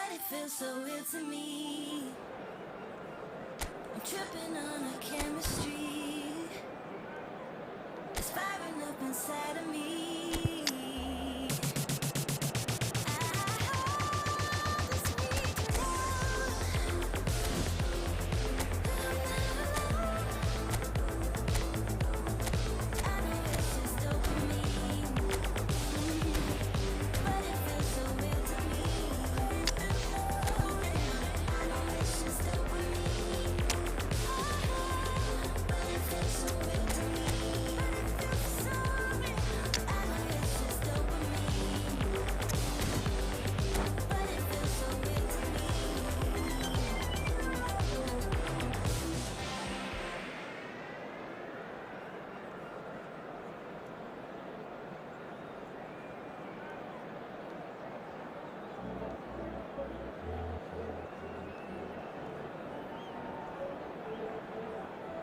but it feels so real to me. I'm tripping on a chemistry. It's firing up inside of me.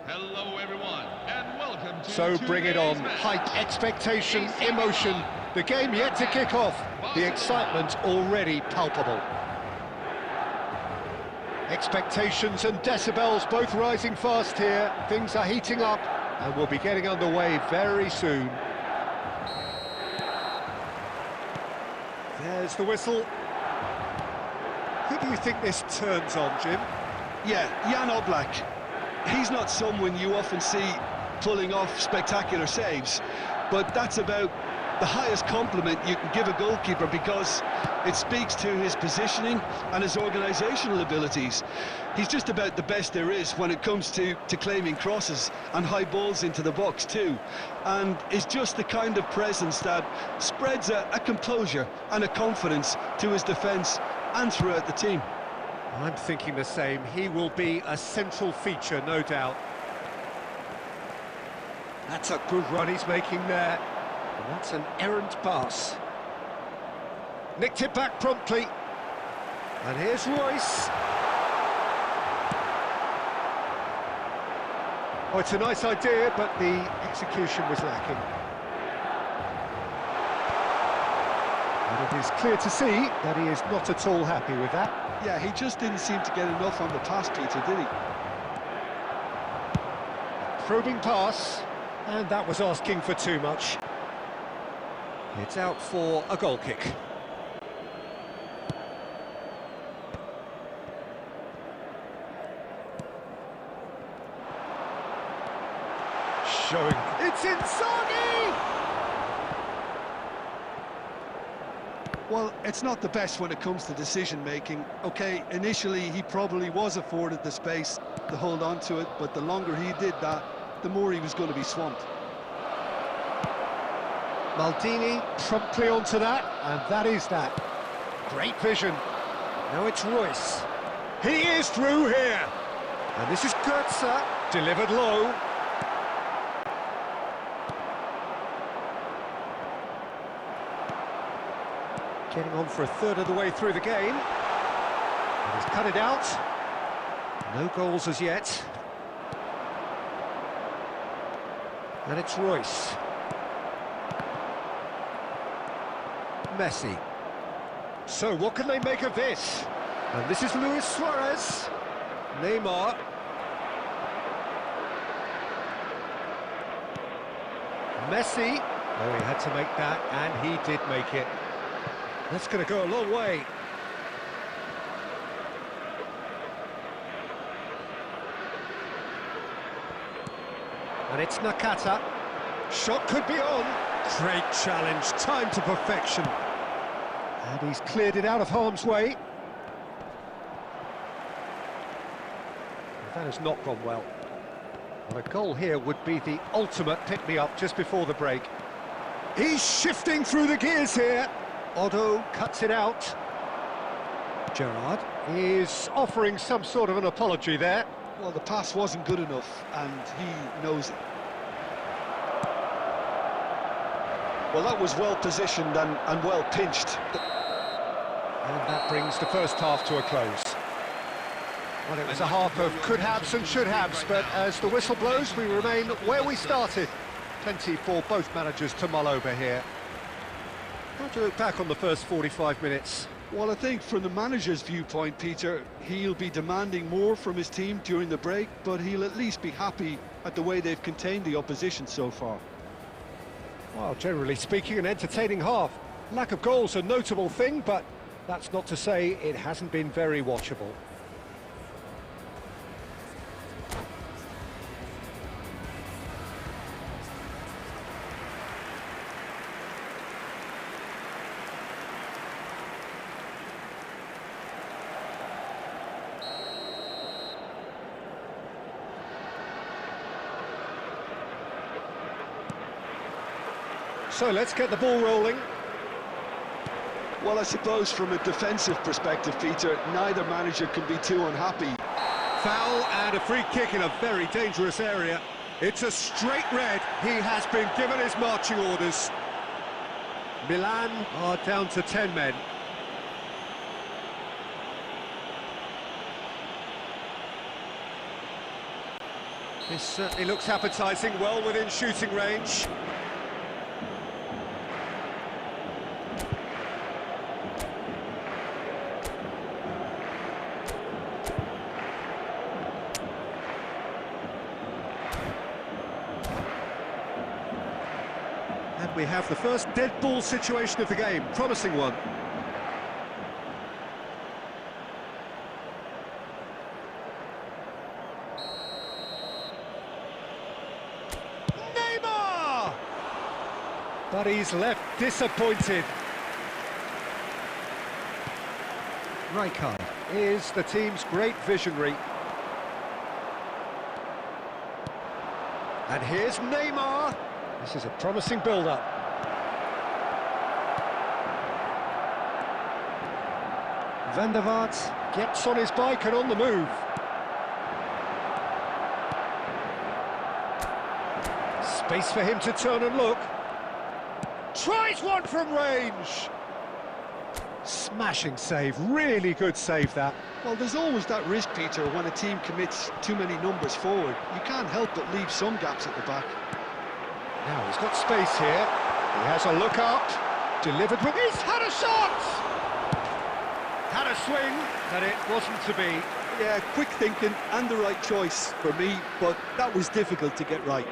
Hello everyone, and welcome to So bring it on, hype, expectation, emotion, the game yet to kick off, the excitement already palpable. Expectations and decibels both rising fast here, things are heating up and we'll be getting underway very soon. There's the whistle. Who do you think this turns on, Jim? Yeah, Jan Oblak. He's not someone you often see pulling off spectacular saves, but that's about the highest compliment you can give a goalkeeper because it speaks to his positioning and his organisational abilities. He's just about the best there is when it comes to claiming crosses and high balls into the box too, and is just the kind of presence that spreads a composure and a confidence to his defence and throughout the team. I'm thinking the same. He will be a central feature, no doubt. That's a good run he's making there. And that's an errant pass. Nicked it back promptly. And here's Royce. Oh, it's a nice idea, but the execution was lacking. And it is clear to see that he is not at all happy with that. Yeah, he just didn't seem to get enough on the pass, Peter, did he? Probing pass, and that was asking for too much. It's out for a goal kick. Showing it's Inzaghi! Well, it's not the best when it comes to decision-making. OK, initially he probably was afforded the space to hold on to it, but the longer he did that, the more he was going to be swamped. Maldini promptly onto that, and that is that. Great vision. Now it's Royce. He is through here. And this is Goetze, delivered low. Getting on for a third of the way through the game. And he's cut it out. No goals as yet. And it's Royce. Messi. So what can they make of this? And this is Luis Suarez. Neymar. Messi. Oh, he had to make that, and he did make it. That's going to go a long way. And it's Nakata. Shot could be on. Great challenge, time to perfection. And he's cleared it out of harm's way. That has not gone well. Well, a goal here would be the ultimate pick-me-up just before the break. He's shifting through the gears here. Otto cuts it out. Gerrard is offering some sort of an apology there. Well, the pass wasn't good enough, and he knows it. Well, that was well positioned and well pinched. And that brings the first half to a close. Well, it was a half of could-haves and should-haves, but as the whistle blows, we remain where we started. Plenty for both managers to mull over here. How do you look back on the first 45 minutes? Well, I think from the manager's viewpoint, Peter, he'll be demanding more from his team during the break, but he'll at least be happy at the way they've contained the opposition so far. Well, generally speaking, an entertaining half. Lack of goals a notable thing, but that's not to say it hasn't been very watchable. So let's get the ball rolling. Well, I suppose from a defensive perspective, Peter, neither manager can be too unhappy. Foul and a free kick in a very dangerous area. It's a straight red. He has been given his marching orders. Milan are down to 10 men. This certainly looks appetising, well within shooting range. And we have the first dead ball situation of the game, promising one. Neymar! But he's left disappointed. Rijkaard is the team's great visionary. And here's Neymar. This is a promising build-up. Van der Vaart gets on his bike and on the move. Space for him to turn and look. Tries one from range. Smashing save, really good save that. Well, there's always that risk, Peter, when a team commits too many numbers forward. You can't help but leave some gaps at the back. Now he's got space here. He has a look up. Delivered with... He's had a shot! Had a swing, but it wasn't to be. Yeah, quick thinking and the right choice for me, but that was difficult to get right.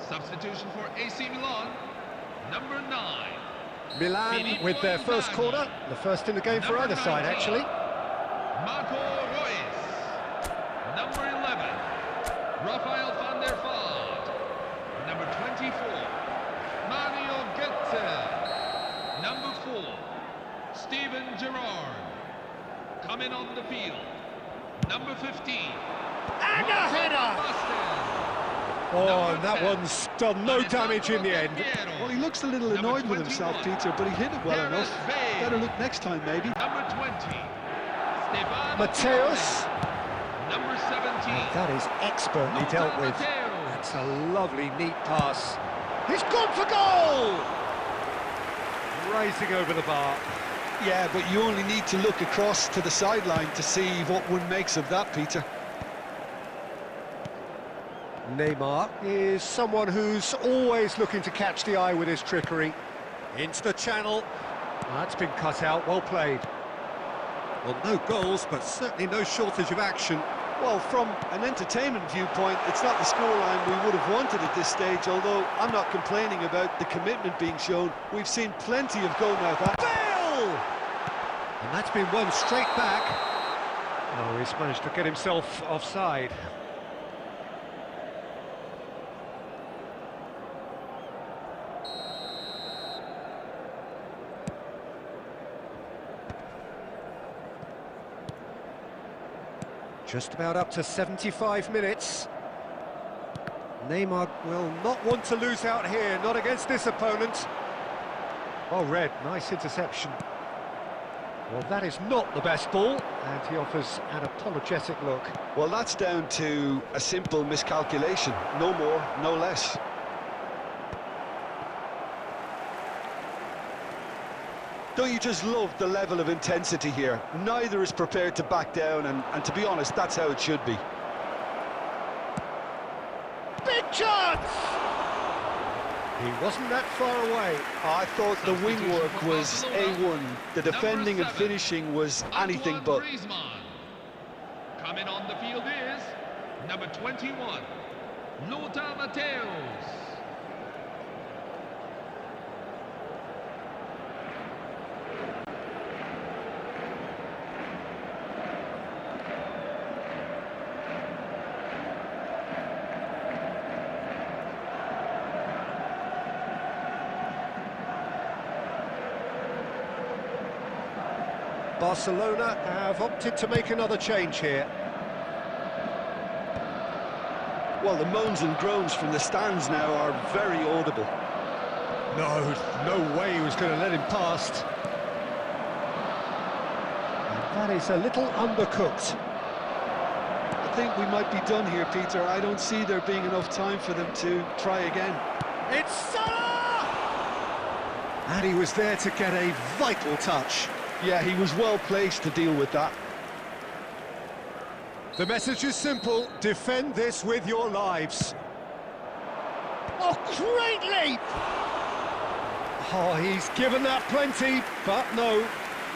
Substitution for AC Milan, number 9. Milan with their first corner, the first in the game for either side, actually. Marco Reus. Number 11, Rafael van der Vaart. Number 24, Mario Götze. Number 4, Steven Gerrard. Coming on the field, number 15. And a header! Oh, and that one's done no damage in the end. Well, he looks a little annoyed with himself, Peter, but he hit it well enough. Better look next time, maybe. Number 20, Mateus. Number 17. That is expertly dealt with. That's a lovely, neat pass. He's gone for goal! Rising over the bar. Yeah, but you only need to look across to the sideline to see what one makes of that, Peter. Neymar is someone who's always looking to catch the eye with his trickery. Into the channel. That's been cut out, well played. Well, no goals, but certainly no shortage of action. Well, from an entertainment viewpoint, it's not the scoreline we would have wanted at this stage, although I'm not complaining about the commitment being shown. We've seen plenty of goal now. Bale! And that's been won straight back. Oh, he's managed to get himself offside. Just about up to 75 minutes. Neymar will not want to lose out here, not against this opponent. Oh, red, nice interception. Well, that is not the best ball, and he offers an apologetic look. Well, that's down to a simple miscalculation. No more, no less. Don't you just love the level of intensity here? Neither is prepared to back down, and to be honest, that's how it should be. Big chance! He wasn't that far away. I thought the wing work was A1. The defending and finishing was anything but. Coming on the field is number 21, Lothar Matthäus. Barcelona have opted to make another change here. Well, the moans and groans from the stands now are very audible. No way he was going to let him past. And that is a little undercooked. I think we might be done here, Peter. I don't see there being enough time for them to try again. It's Salah! And he was there to get a vital touch. Yeah, he was well placed to deal with that. The message is simple: defend this with your lives. Oh, great leap! Oh, he's given that plenty, but no.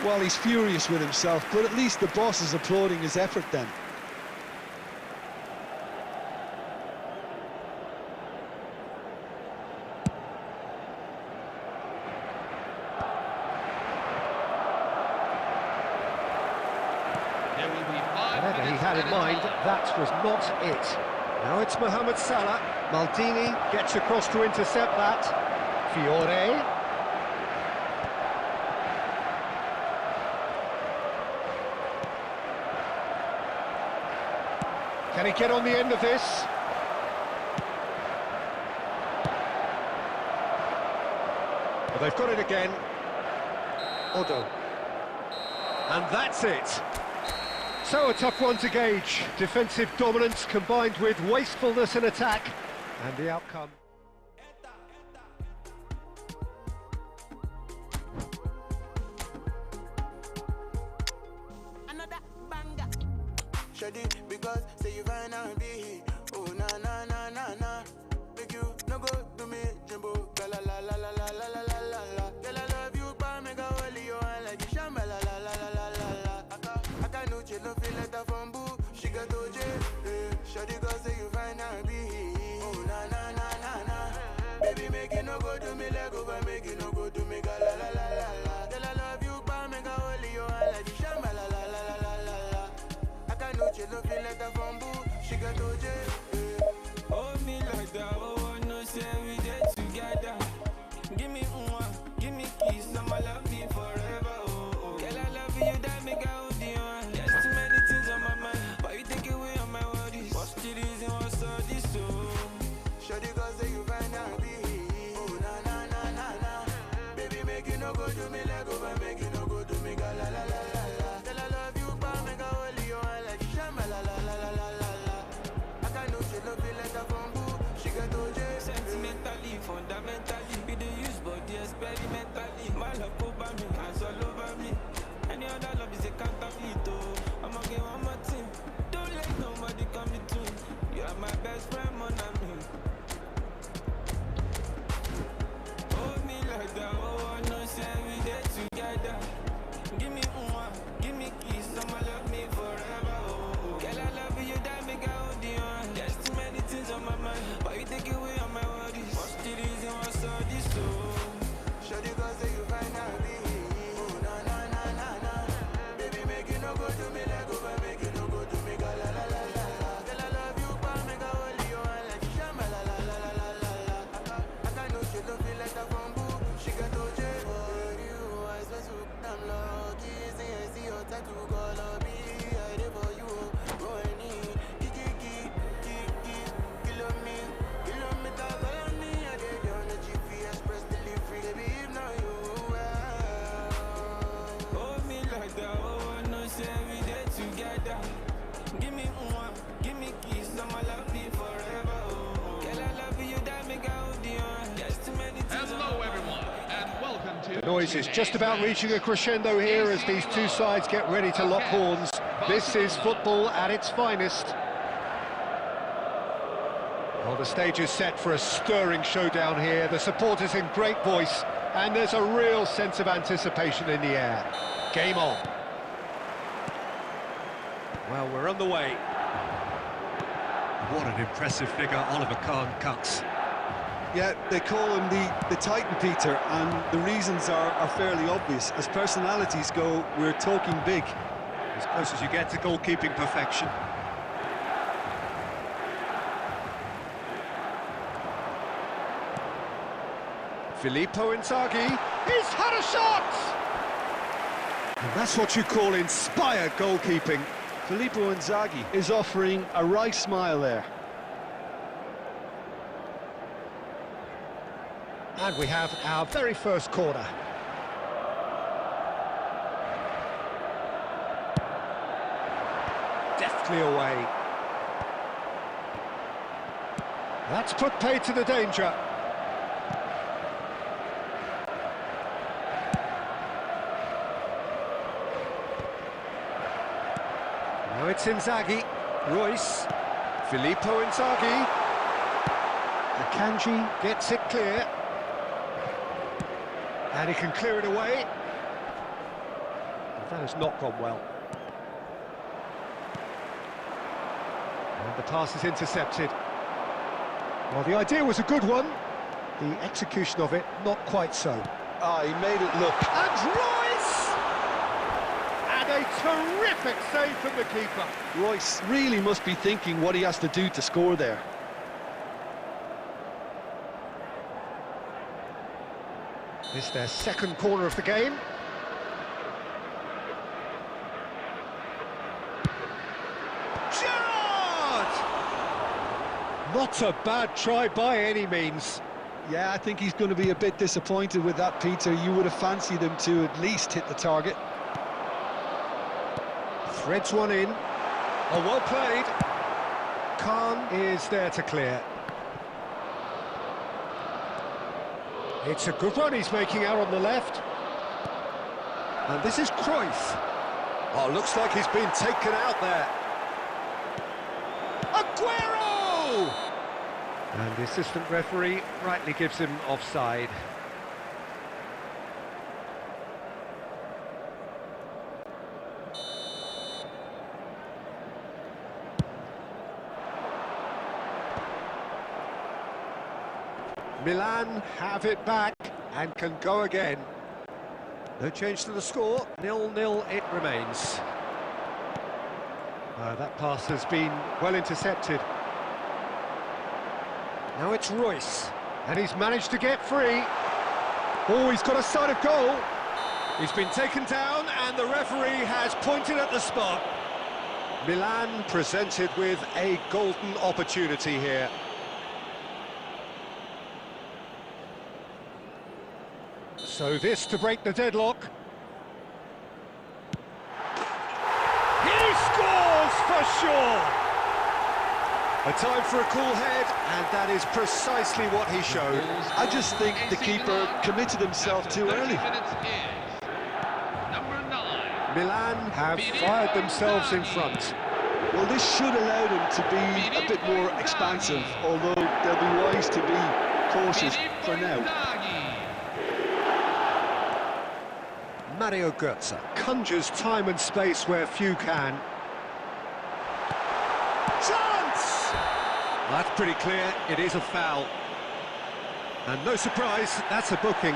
Well, he's furious with himself, but at least the boss is applauding his effort then. Whatever he had in mind, that was not it. Now it's Mohamed Salah. Maldini gets across to intercept that. Fiore. Can he get on the end of this? Well, they've got it again. Odo. And that's it. So a tough one to gauge. Defensive dominance combined with wastefulness in attack. And the outcome. Another banger. Shady, because say you find out be. Oh na na na na na. Make you no go to me, Jimbo. La la la la la la la la la la. Girl, I love you, but make a holy you and like you shamba la la la la la la la. I can't no chill, no feel like a bamboo. She got OJ, shady, cause say you find out be. Oh na na na na na. Baby, make it no go to me, let go, but make it no go to me, la la la la la la. Girl, I love you, but make a holy you and like you shamba la la la la la la la. I can't no chill, no feel like a bamboo. She got OJ. Hold me like that, oh, I know, say we did together. Give me one, give me kiss, I'ma love you forever, oh, oh. Girl, I love you, that make I hold you on. There's too many things on my mind, but you take away all my worries. What's the reason, what's all this, oh? Shawty, cause say you find out be. Oh, na na na na na. Baby, make it no go to me, let go, but make it no go to me, la la la la la la. Girl, I love you, but make a holy you and like you shamba la la la la la la la. I can't no chill, no feel like a bamboo. She got OJ. Sentimentally, fundamentally, we do use body experimentally. My love over me, hands all over me. Any other love is a counterfeit, oh. I'ma get one more thing. Don't let nobody come between. You are my best friend, mon ami. Hold me like that, oh, I know, say we did together. Give me one, give me kiss, I'ma love me forever, oh, oh. Girl, I love you, that make I hold you on. There's too many things on my mind, but you take away all my worries. What's the reason, what's all this, oh? Shawty, cause say you find out be. Oh, na na na na na. Baby, make it no go to me, let go, but make it boys. It's just about reaching a crescendo here as these two sides get ready to lock horns. This is football at its finest. Well, the stage is set for a stirring showdown here. The supporters in great voice, and there's a real sense of anticipation in the air. Game on. Well, we're on the way. What an impressive figure Oliver Kahn cuts. Yeah, they call him the Titan, Peter, and the reasons are fairly obvious. As personalities go, we're talking big. As close as you get to goalkeeping perfection. Filippo Inzaghi, he's had a shot! And that's what you call inspired goalkeeping. Filippo Inzaghi is offering a wry smile there. And we have our very first corner. Deftly away. That's put paid to the danger. Now it's Inzaghi. Royce. Filippo Inzaghi. Akanji gets it clear. And he can clear it away. That has not gone well. And the pass is intercepted. Well, the idea was a good one. The execution of it, not quite so. Ah, he made it look. And Royce! And a terrific save from the keeper. Royce really must be thinking what he has to do to score there. This is their second corner of the game. Gerrard! Not a bad try by any means. Yeah, I think he's going to be a bit disappointed with that, Peter. You would have fancied him to at least hit the target. Threads one in. Oh, well played. Kahn is there to clear. It's a good run he's making out on the left. And this is Cruyff. Oh, looks like he's been taken out there. Aguero! And the assistant referee rightly gives him offside. Milan have it back and can go again. No change to the score, 0-0 it remains. That pass has been well intercepted. Now it's Royce, and he's managed to get free. Oh, he's got a sight of goal. He's been taken down, and the referee has pointed at the spot. Milan presented with a golden opportunity here. So this to break the deadlock. He scores for sure! A time for a cool head, and that is precisely what he showed. I just think the keeper committed himself too early. Number 9. Milan have fired themselves in front. Well, this should allow them to be a bit more expansive, although they'll be wise to be cautious for now. Mario Götze conjures time and space where few can. Chance! That's pretty clear, it is a foul. And no surprise, that's a booking.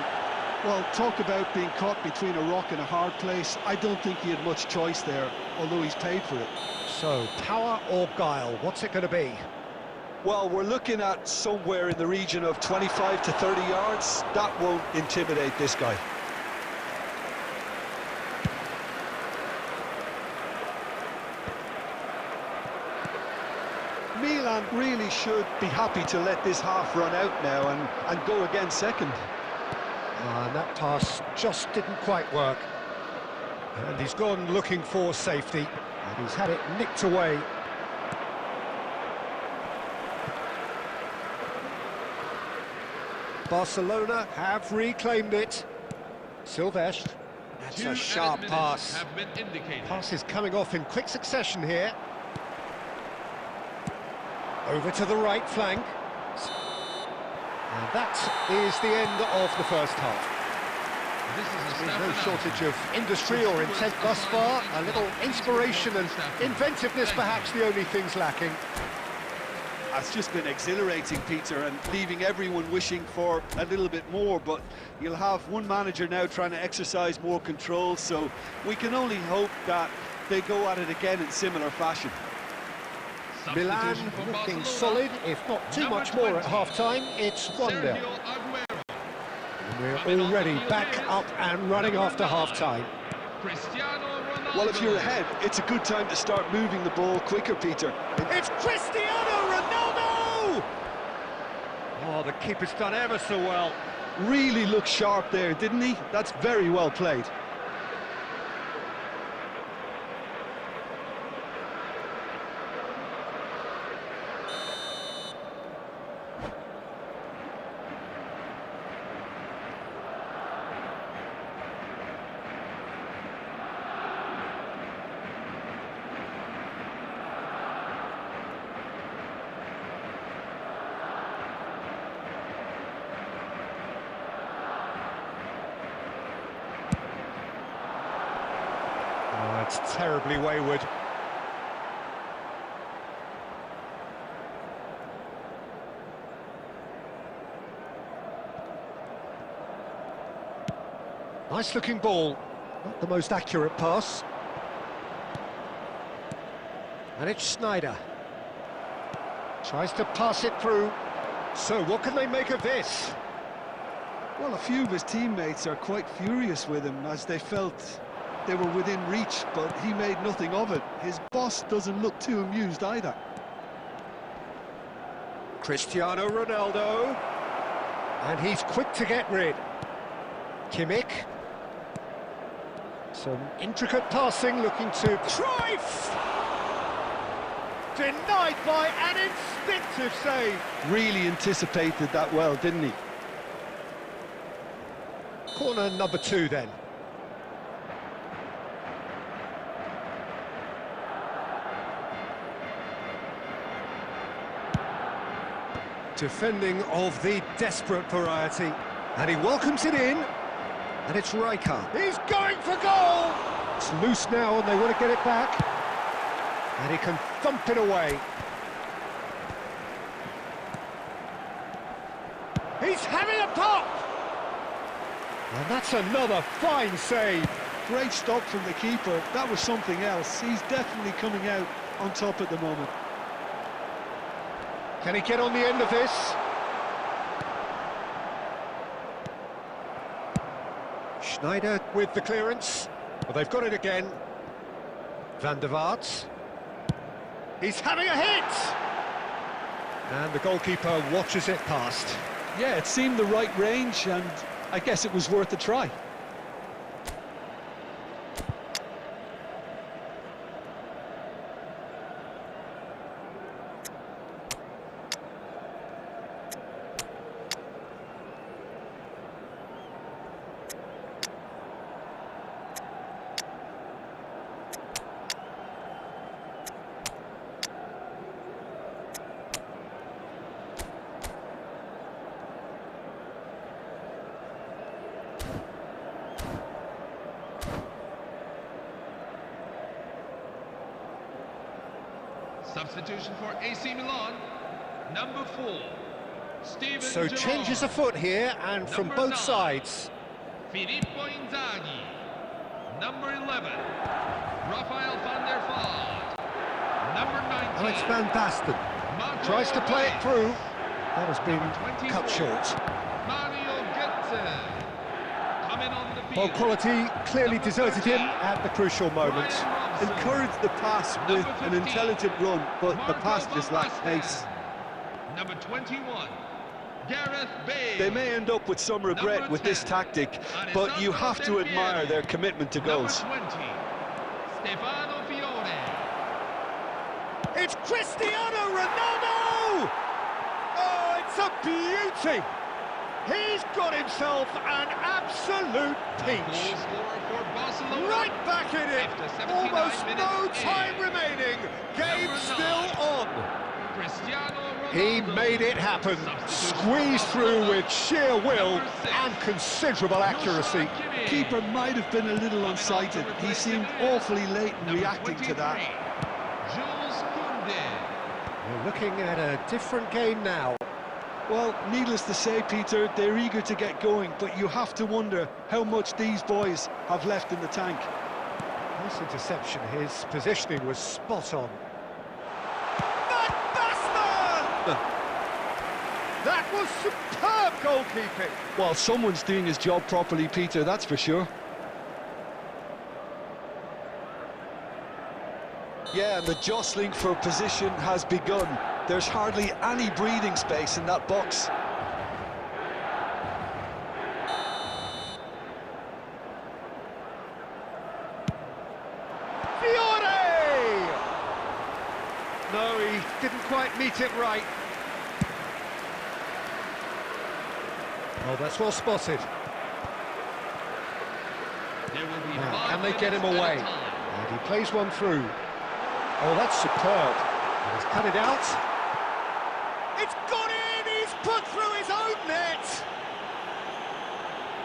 Well, talk about being caught between a rock and a hard place. I don't think he had much choice there, although he's paid for it. So, power or guile, what's it going to be? Well, we're looking at somewhere in the region of 25 to 30 yards. That won't intimidate this guy. Milan really should be happy to let this half run out now and go again second. And that pass just didn't quite work. And he's gone looking for safety, and he's had it nicked away. Barcelona have reclaimed it. Silvestre. That's Two a sharp added pass. minutes have been indicated. Passes coming off in quick succession here. Over to the right flank. And that is the end of the first half. This is a There's staff no announcement. shortage of industry or intent thus far. A little inspiration and inventiveness perhaps the only things lacking. It's just been exhilarating, Peter, and leaving everyone wishing for a little bit more, but you'll have one manager now trying to exercise more control, so we can only hope that they go at it again in similar fashion. Milan Substitution for looking Barcelona. solid, if not too Number much more at 20, half-time. It's 1-0. Sergio Aguero. We're Coming on the already field back is up and running number after 9, half-time. Cristiano Ronaldo. Well, if you're ahead, it's a good time to start moving the ball quicker, Peter. It's Cristiano Ronaldo! Oh, the keeper's done ever so well. Really looked sharp there, didn't he? That's very well played. Oh, it's terribly wayward. Nice looking ball, not the most accurate pass. And it's Schneider. Tries to pass it through. So what can they make of this? Well, a few of his teammates are quite furious with him as they felt they were within reach, but he made nothing of it. His boss doesn't look too amused either. Cristiano Ronaldo. And he's quick to get rid. Kimmich. Some intricate passing, looking to Cruyff! Denied by an instinctive save. Really anticipated that well, didn't he? Corner number 2 then. Defending of the desperate variety. And he welcomes it in. And it's Rijkaard. He's going for goal! It's loose now and they want to get it back. And he can thump it away. He's having a pop! And that's another fine save. Great stop from the keeper. That was something else. He's definitely coming out on top at the moment. Can he get on the end of this? Schneider with the clearance. Well, they've got it again. Van der Vaart. He's having a hit! And the goalkeeper watches it past. Yeah, it seemed the right range, and I guess it was worth a try. Substitution for AC Milan, number 4, Steven So Gerrard. changes afoot here, and from Number both 9. sides. Filippo Inzaghi, number 11, Rafael van der Vaart, number 19, Alex van Basten Marco tries to play it Reus, through. That has been Number cut 24. short. Mario Götze, coming on the Well, field. quality clearly Number deserted him 13, at the crucial moment. Ryan Robson. Encouraged the pass with Number an 15, intelligent run, but the Marco pass just van lacked Basten. pace. Number 21, Gareth Bale. They may end up with some regret Number with this 10, tactic, but you have to admire their commitment to goals. Number 20, Stefano Fiore. It's Cristiano Ronaldo! Oh, it's a beauty! He's got himself an absolute Goal peach. scorer for Barcelona. Right back in it. After 79 Almost minutes no in. time remaining. Game Number still 9. on. Cristiano Ronaldo. He made it happen. Substitution Squeezed for through Barcelona. with sheer will Number 6. and considerable accuracy. Kimmich. Keeper might have been a little unsighted. He seemed awfully late in Number reacting to that. 23, Jules Koundé. We're looking at a different game now. Well, needless to say, Peter, they're eager to get going, but you have to wonder how much these boys have left in the tank. Nice interception. His positioning was spot on. That was superb goalkeeping. Well, someone's doing his job properly, Peter, that's for sure. Yeah, and the jostling for position has begun. There's hardly any breathing space in that box. Fiore! No, he didn't quite meet it right. Oh, that's well spotted. There will be Now, 5 can they get him minutes at a away? time. And he plays one through. Oh, that's superb. And he's cut it out. It's gone in! He's put through his own net!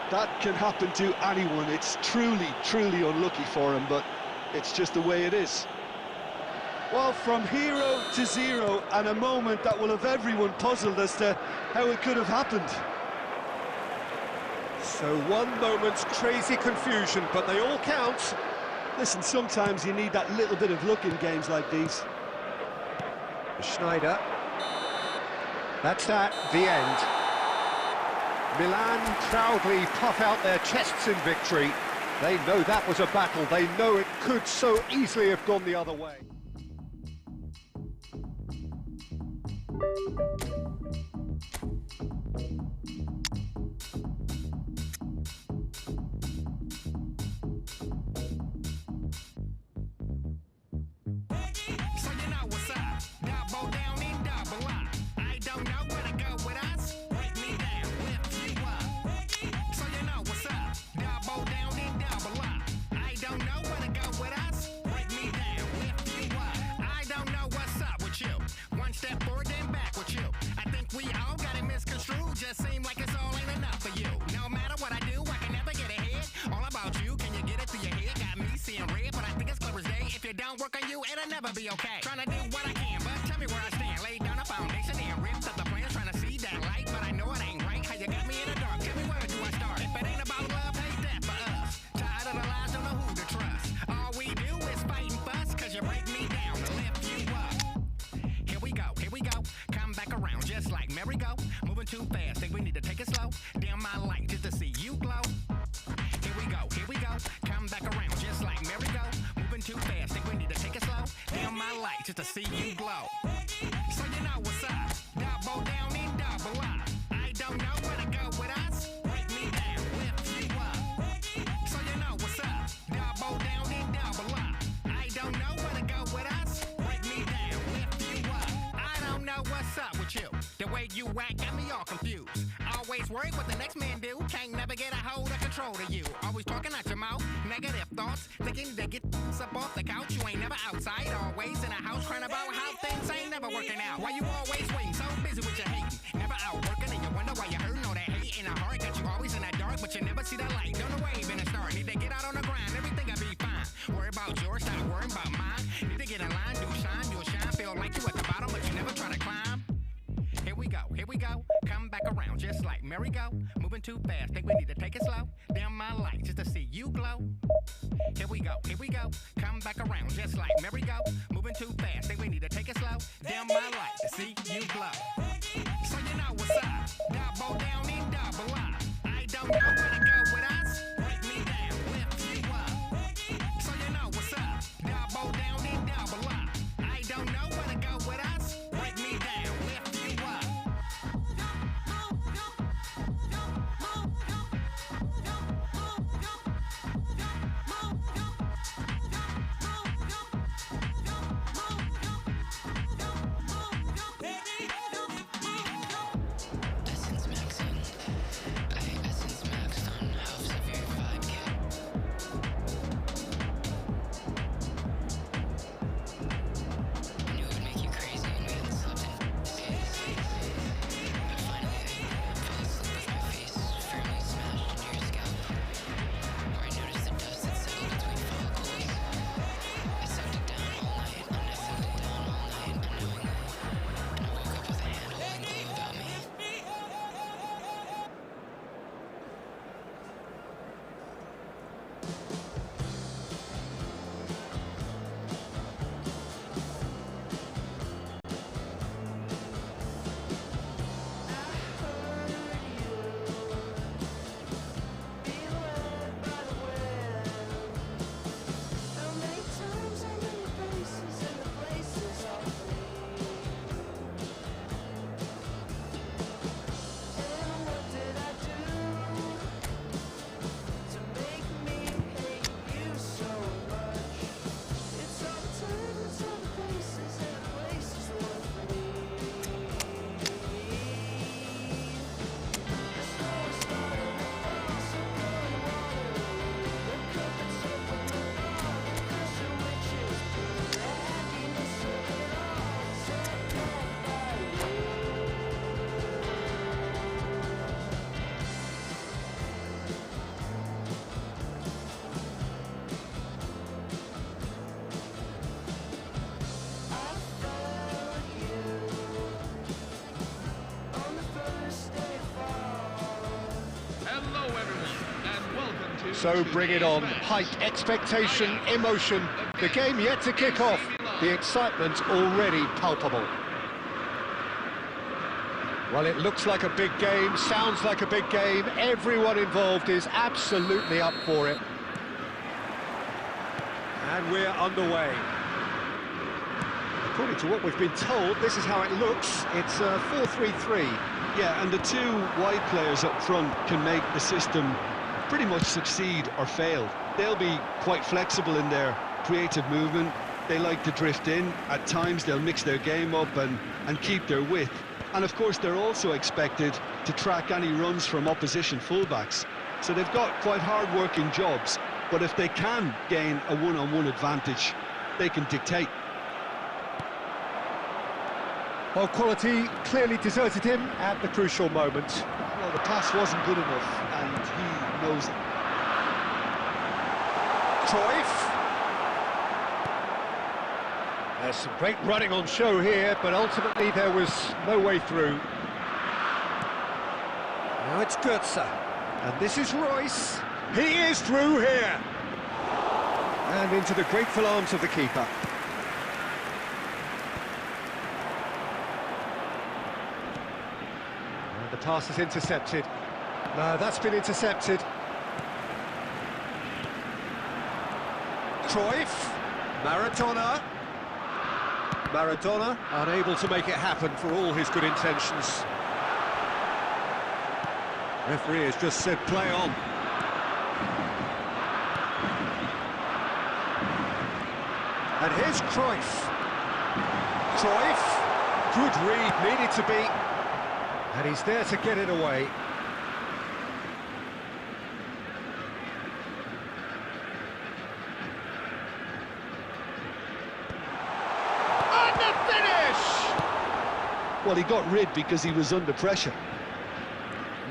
That can happen to anyone. It's truly, truly unlucky for him, but it's just the way it is. Well, from hero to zero, and a moment that will have everyone puzzled as to how it could have happened. So one moment's crazy confusion, but they all count. Listen, sometimes you need that little bit of luck in games like these. Schneider. That's that, the end. Milan proudly puff out their chests in victory. They know that was a battle. They know it could so easily have gone the other way. So you know what's up. Double down and double up. I don't know where to go with us. Break me down, lift you up. So you know what's up. Double down and double up. I don't know where to go with us. Break me down, lift you up. I don't know what's up with you. One step forward, then back with you. I think we all got it misconstrued. Just seem like it's all ain't enough for you. No matter what I do, I can never get ahead. All about you, can you get it through your head? Got me seeing red, but I think it's clear as day. If it don't work on you, it'll never be okay. Trying to do what I can, but tell me where I stand. Lay down a foundation and ripped up the plans, trying to see that light, but I know it ain't right. How you got me in the dark? Tell me where do I start? If it ain't about love, hate that for us. Tired of the lies, don't know who to trust. All we do is fight and fuss, cause you break me down to lift you up. Here we go, come back around just like merry-go. Moving too fast, think we need to take it slow. Dim my light just to see you glow. Here we go, come back around just like merry-go. Moving too fast, think we need to take it slow. Dim my light just to see you glow. So you know what's up, double down and double up. I don't know where to go with us. Break me down, lift you up. So you know what's up, double down and double up. I don't know where to go with us. Break me down, lift you up. I don't know what's up with you. The way you act got me all confused. Always worried what the next man do. Can't never get a hold of control of you. Always talking out your mouth, negative thoughts. Thinking to get up off the couch. You ain't never outside, always in a house crying about how things ain't never working out. Why you always waiting, so busy with your hating. Never out working and you wonder why you're hurting. All that hate in a heart got you always in that dark, but you never see that light. Don't know where you been a start. Need to get out on the grind, everything will be fine. Worry about yours, stop worrying about mine. Need to get in line, do shine, you'll shine. Feel like you at the bottom, but you never try to climb. Here we go, come back around just like merry-go. Moving too fast, think we need to take it slow. Dim my light just to see you glow. Here we go, come back around just like merry-go. Moving too fast, think we need to take it slow. Dim my light to see you glow. So you know what's up, double down and double up. I don't know where to go with us. Break me down, lift you up. So you know what's up, double down and double up. I don't know where to go with us. Break me down, lift you up. So bring it on. Height, expectation, emotion. The game yet to kick off. The excitement already palpable. Well, it looks like a big game, sounds like a big game. Everyone involved is absolutely up for it. And we're underway. According to what we've been told, this is how it looks. It's a 4-3-3. Yeah, and the two wide players up front can make the system pretty much succeed or fail. They'll be quite flexible in their creative movement. They like to drift in. At times they'll mix their game up and keep their width. And of course they're also expected to track any runs from opposition fullbacks. So they've got quite hard-working jobs, but if they can gain a one-on-one advantage, they can dictate. Well, quality clearly deserted him at the crucial moment. Well, the pass wasn't good enough, and he knows it. Cruyff. There's some great running on show here, but ultimately there was no way through. Now it's Götze, and this is Royce. He is through here! And into the grateful arms of the keeper. And the pass is intercepted. No, that's been intercepted. Cruyff, Maradona. Maradona unable to make it happen for all his good intentions. Referee has just said play on. And here's Cruyff. Cruyff, good read, needed to be. And he's there to get it away. Well, he got rid because he was under pressure.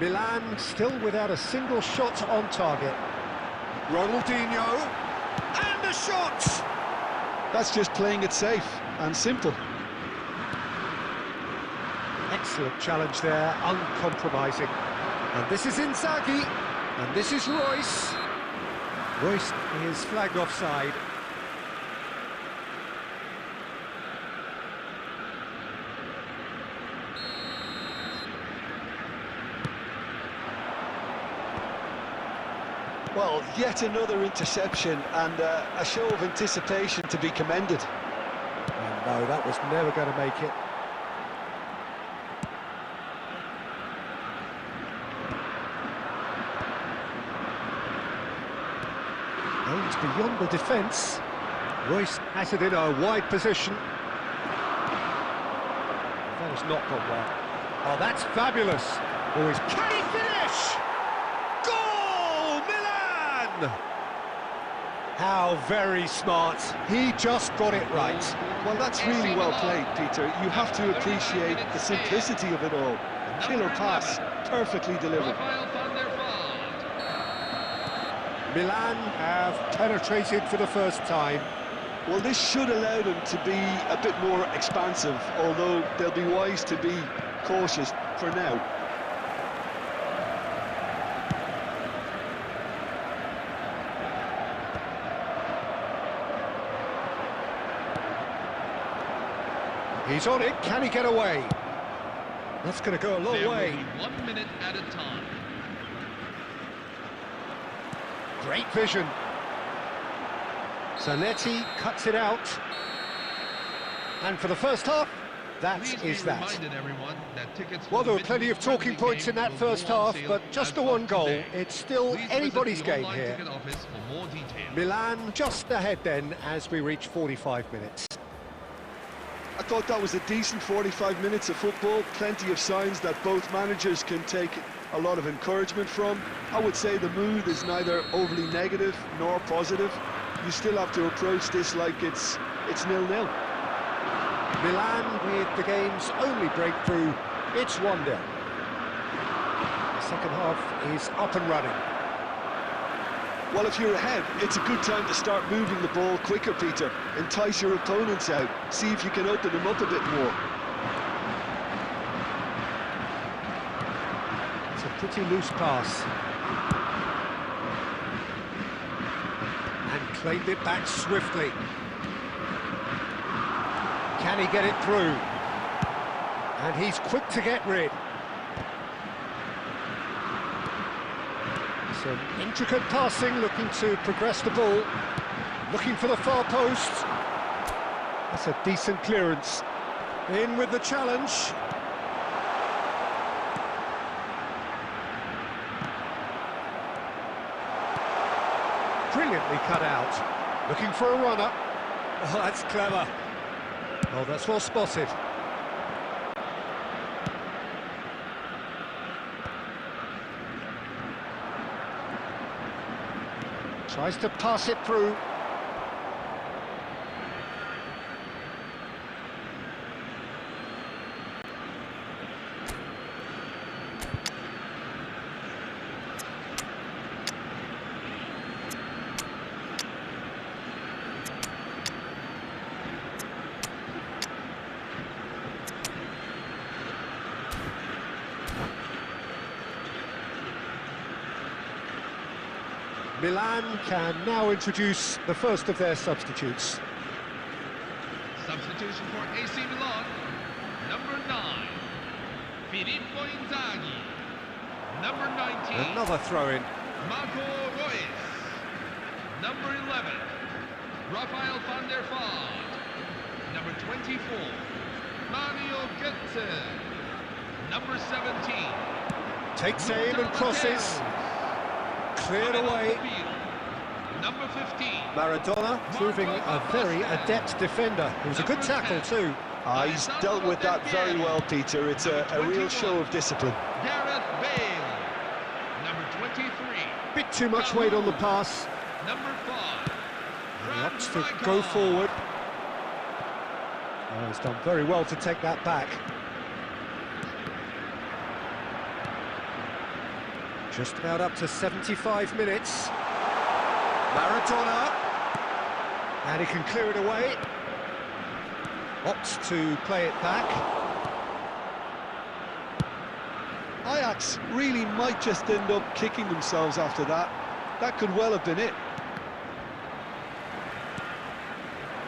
Milan still without a single shot on target. Ronaldinho, and the shot! That's just playing it safe and simple. Excellent challenge there, uncompromising. And this is Inzaghi, and this is Royce. Royce is flagged offside. Well, yet another interception and a show of anticipation to be commended. And no, that was never going to make it. Aims beyond the defence. Royce has it in a wide position. That has not gone well. Oh, that's fabulous. Oh, can he finish? Goal, Milan! How very smart. He just got it right. Well, that's really well played, Peter. You have to appreciate the simplicity of it all. Killer pass, perfectly delivered. Milan have penetrated for the first time. Well, this should allow them to be a bit more expansive, although they'll be wise to be cautious for now. He's on it, can he get away? That's going to go a long way. 1 minute at a time. Great vision. Zanetti cuts it out. And for the first half, that is that. Well, there were plenty of talking points in that first half, but just the one goal. It's still anybody's game here. Milan just ahead then as we reach 45 minutes. I thought that was a decent 45 minutes of football, plenty of signs that both managers can take a lot of encouragement from. I would say the mood is neither overly negative nor positive. You still have to approach this like it's 0-0. Milan with the game's only breakthrough, it's 1-0. The second half is up and running. Well, if you're ahead, it's a good time to start moving the ball quicker, Peter. Entice your opponents out, see if you can open them up a bit more. It's a pretty loose pass. Claimed it back swiftly. Can he get it through? And he's quick to get rid. Some intricate passing, looking to progress the ball. Looking for the far post. That's a decent clearance. In with the challenge. Brilliantly cut out. Looking for a runner. Oh, that's clever. Oh, that's well spotted. Tries to pass it through. Milan can now introduce the first of their substitutes. Substitution for AC Milan, number 9, Filippo Inzaghi. Number 19, Another throw-in. Marco Reus. Number 11, Rafael van der Vaart. Number 24, Mario Götze. Number 17, Takes aim and crosses. Cleared away. Number 15, Maradona proving a very adept defender. It was a good tackle too. He's dealt with that very well, Peter. It's a real show of discipline. Gareth Bale. Number 23, Bit too much weight on the pass. number 5, He opts to go forward. Oh, he's done very well to take that back. Just about up to 75 minutes. Maradona. And he can clear it away. Opts to play it back. Ajax really might just end up kicking themselves after that. That could well have been it.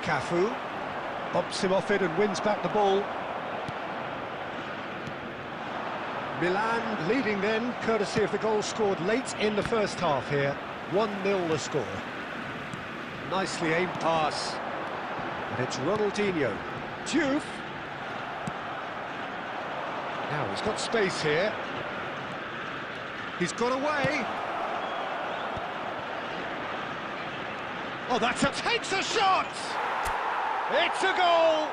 Cafu bops him off it and wins back the ball. Milan leading then, courtesy of the goal scored late in the first half here. 1-0 the score. Nicely aimed pass. And it's Ronaldinho. Diouf. Now he's got space here. He's got away. Oh, takes a shot! It's a goal!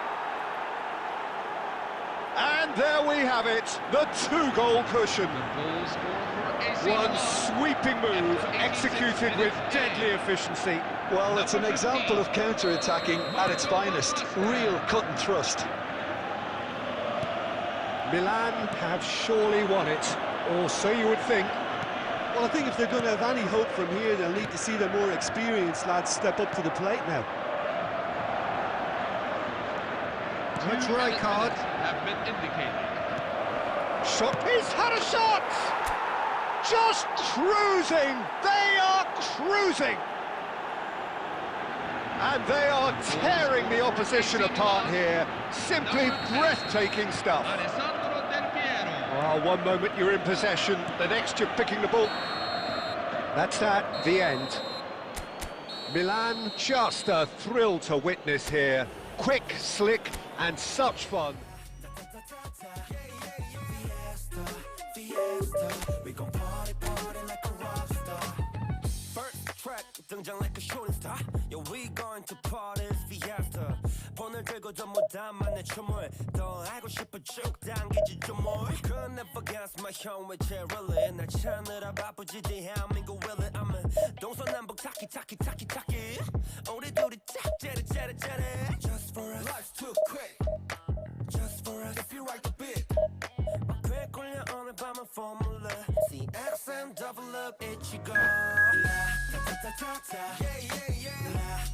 And there we have it, the 2-goal cushion. goal scorer for AC One Milan. sweeping move, executed with deadly efficiency. Well, it's an example of counter-attacking at its finest. Real cut and thrust. Milan have surely won it, or so you would think. Well, I think if they're going to have any hope from here, they'll need to see the more experienced lads step up to the plate now. That's Two right card. minutes have been indicated. Shot, he's had a shot! Just cruising, they are cruising! And they are tearing the opposition apart here. Simply breathtaking stuff. Alessandro Del Piero. Oh, one moment you're in possession, the next you're picking the ball. That's that, the end. Milan, just a thrill to witness here. Quick, slick, and such fun. We gon' party like a rock star. First track, 등장 like a shooting star. Yeah, we going to party fiesta. 폰을 들고 전부 다 만내 춤을 더 알고 싶어 쭉 당기지 좀 more. Could never guess my 형 왜 제럴래 날 찾느라 바쁘지 대한민국 really I'm a 동서남북 타키 우리 둘이 짝 째려 Just for us life's too quick Just for us if you write the beat quick 굴려 오늘 밤은 formula CX and double up 이치고 La ta ta ta ta yeah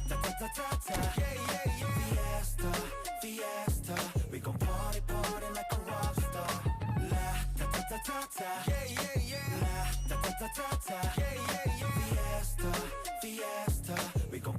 La ta ta ta ta yeah Fiesta we gon' party like a rock star La ta ta ta ta yeah La ta ta ta ta yeah Fiesta we gon'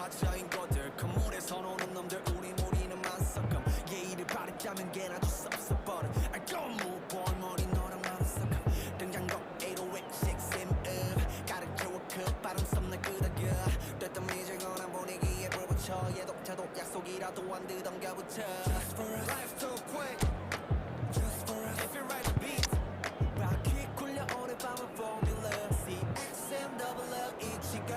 가짜인 것들 그물에서 노는 놈들 우리 무리는 만석함 예의를 바르자면 걔나 좀 섭섭버려 I don't move boy 머리 너랑 나는 섞음 등장곡 808 6M 가르쳐와 그 발음 썸날 끄덕여 됐던 미질거나 분위기에 불 붙여 얘도 저도 약속이라도 안 드덩겨붙여 Just for us Life's too quick Just for us If you write a beat 바퀴 굴려 오늘 밤은 formula CXM double up 이치고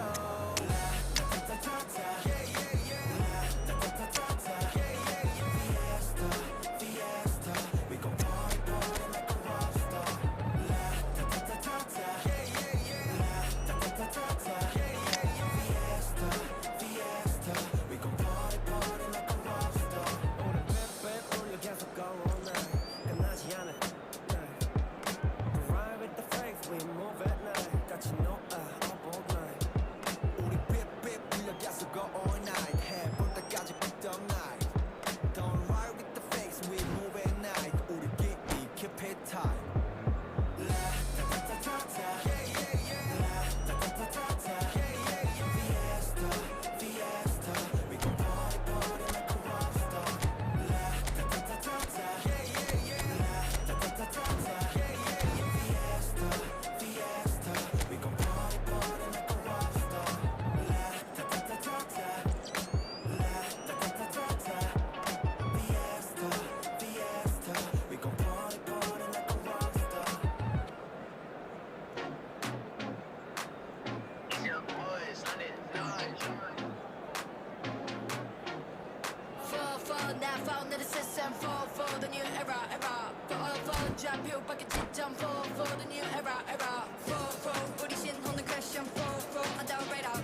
For the new era. For 좌표 밖에 지점 for the new era. For 우리 신호는 question for under radar.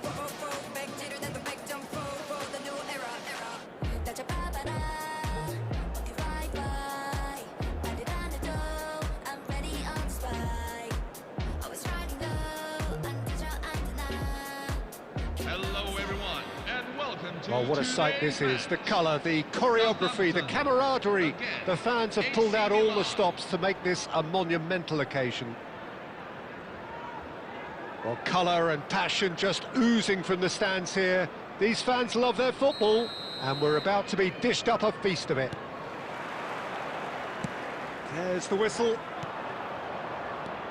For 백지를 내도 100점 for the new era. 날 잡아봐라 어디 right 말을 안 해도 I'm ready on the spike Always riding low 안 되죠 안 되나 Hello everyone, and welcome to Well, what a sight this is. The colour, the choreography, the camaraderie. The fans have pulled out all the stops to make this a monumental occasion. Well, colour and passion just oozing from the stands here. These fans love their football, and we're about to be dished up a feast of it. There's the whistle.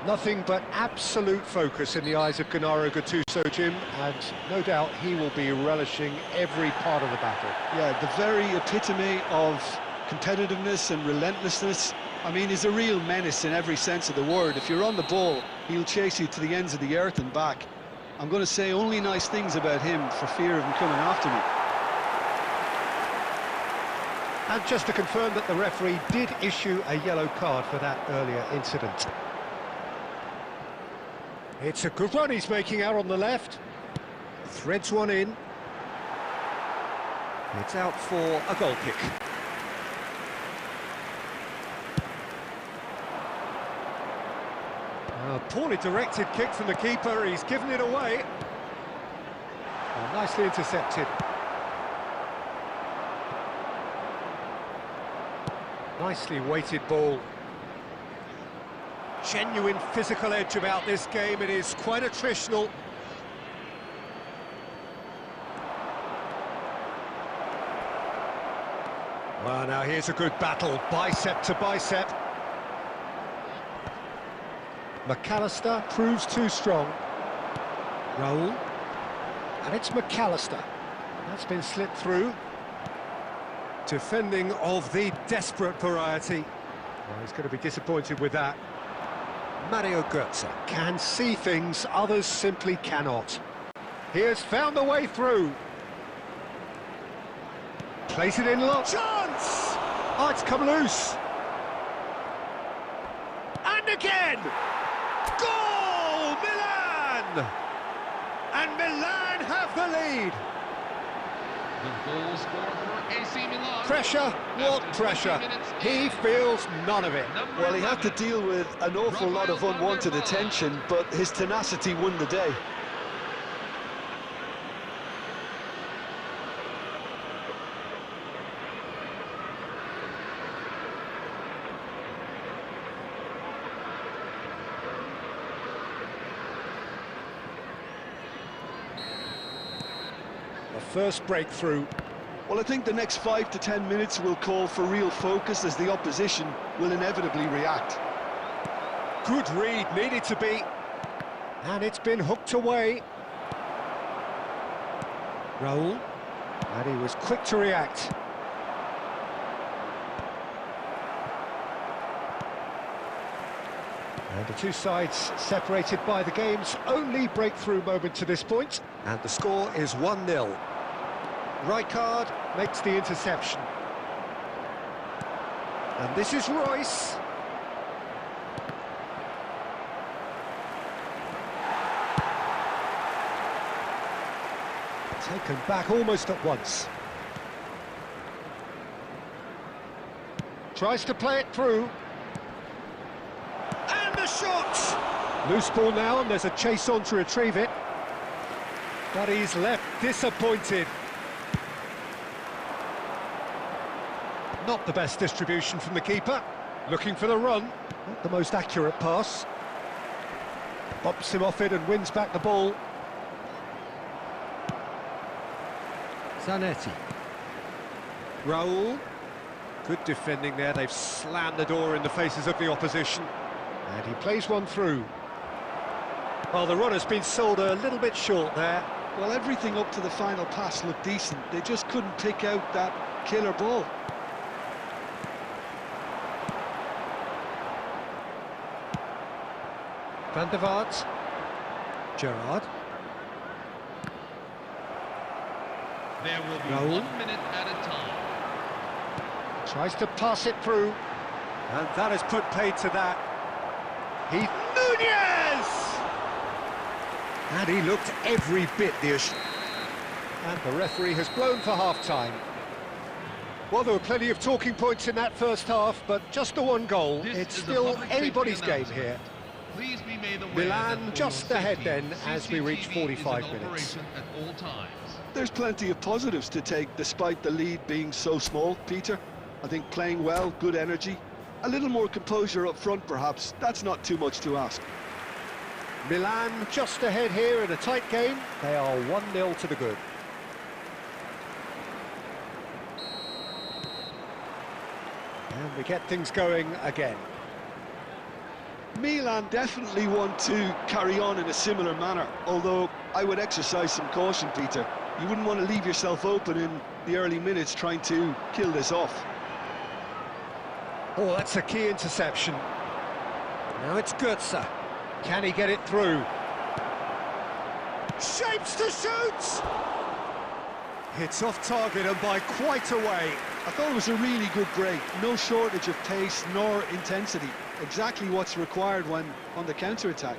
Nothing but absolute focus in the eyes of Gennaro Gattuso, Jim, and no doubt he will be relishing every part of the battle. Yeah, the very epitome of competitiveness and relentlessness. I mean, he's a real menace in every sense of the word. If you're on the ball, he'll chase you to the ends of the earth and back. I'm going to say only nice things about him for fear of him coming after me. And just to confirm that the referee did issue a yellow card for that earlier incident. It's a good run he's making out on the left. Threads one in. It's out for a goal kick. A poorly directed kick from the keeper, he's given it away. Oh, nicely intercepted. Nicely weighted ball. Genuine physical edge about this game, it is quite attritional. Well, now here's a good battle, bicep to bicep. McAllister proves too strong. Raul, and it's McAllister. That's been slipped through. Defending of the desperate variety. Well, he's going to be disappointed with that. Mario Götze can see things others simply cannot. He has found the way through. Place it in low. Chance! Oh, it's come loose. And again! Goal! Milan! And Milan have the lead. The goal scorer for AC Milan. Pressure? What pressure? He feels none of it. Well, he had to deal with an awful lot of unwanted attention, but his tenacity won the day. first breakthrough. Well, I think the next 5 to 10 minutes will call for real focus as the opposition will inevitably react. Good read, needed to be. And it's been hooked away. Raul. And he was quick to react. And the two sides separated by the game's only breakthrough moment to this point. And the score is 1-0. Rijkaard makes the interception. And this is Royce. Taken back almost at once. Tries to play it through. And the shot! Loose ball now, and there's a chase on to retrieve it. But he's left disappointed. Not the best distribution from the keeper. Looking for the run. Not the most accurate pass. Bumps him off it and wins back the ball. Zanetti. Raul. Good defending there. They've slammed the door in the faces of the opposition. And he plays one through. Well, the run has been sold a little bit short there. Well, everything up to the final pass looked decent. They just couldn't pick out that killer ball. Van der Vaart. Gerrard. There will be Raul. 1 minute at a time. Tries to pass it through. And that has put paid to that. Heath Nunez! And he looked every bit the assured. And the referee has blown for half-time. Well, there were plenty of talking points in that first half, but just the one goal. This It's is a still public anybody's safety game announcement. here. Please be made aware Milan that for just your ahead safety, then as we reach CCTV 45 is in minutes. operation at all times. There's plenty of positives to take despite the lead being so small, Peter. I think playing well, good energy. A little more composure up front, perhaps. That's not too much to ask. Milan just ahead here in a tight game. They are 1-0 to the good. And we get things going again. Milan definitely want to carry on in a similar manner, although I would exercise some caution, Peter. You wouldn't want to leave yourself open in the early minutes trying to kill this off. Oh, that's a key interception. Now it's Götze. Can he get it through? Shapes to shoot! It's off target and by quite a way. I thought it was a really good break. No shortage of pace nor intensity. Exactly what's required when on the counter-attack.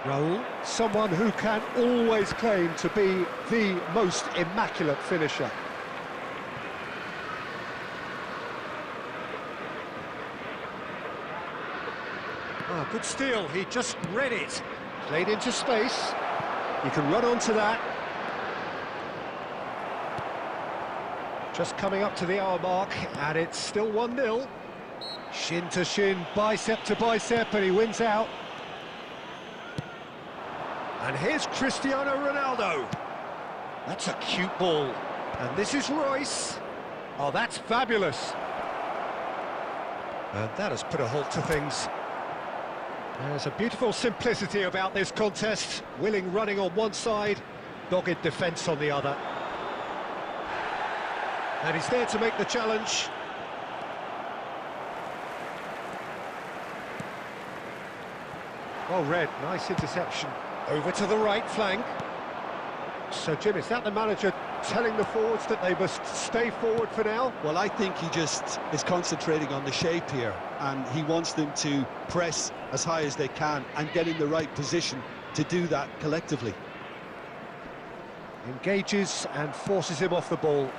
Raul, someone who can always claim to be the most immaculate finisher. Ah, good steal, he just read it. Played into space. He can run onto that. Just coming up to the hour mark, and it's still 1-0. Shin to shin, bicep to bicep, and he wins out. And here's Cristiano Ronaldo. That's a cute ball. And this is Royce. Oh, that's fabulous. And that has put a halt to things. There's a beautiful simplicity about this contest. Willing running on one side, dogged defence on the other. And he's there to make the challenge. Well read, nice interception. Over to the right flank. So, Jim, is that the manager telling the forwards that they must stay forward for now? Well, I think he just is concentrating on the shape here, and he wants them to press as high as they can and get in the right position to do that collectively. Engages and forces him off the ball.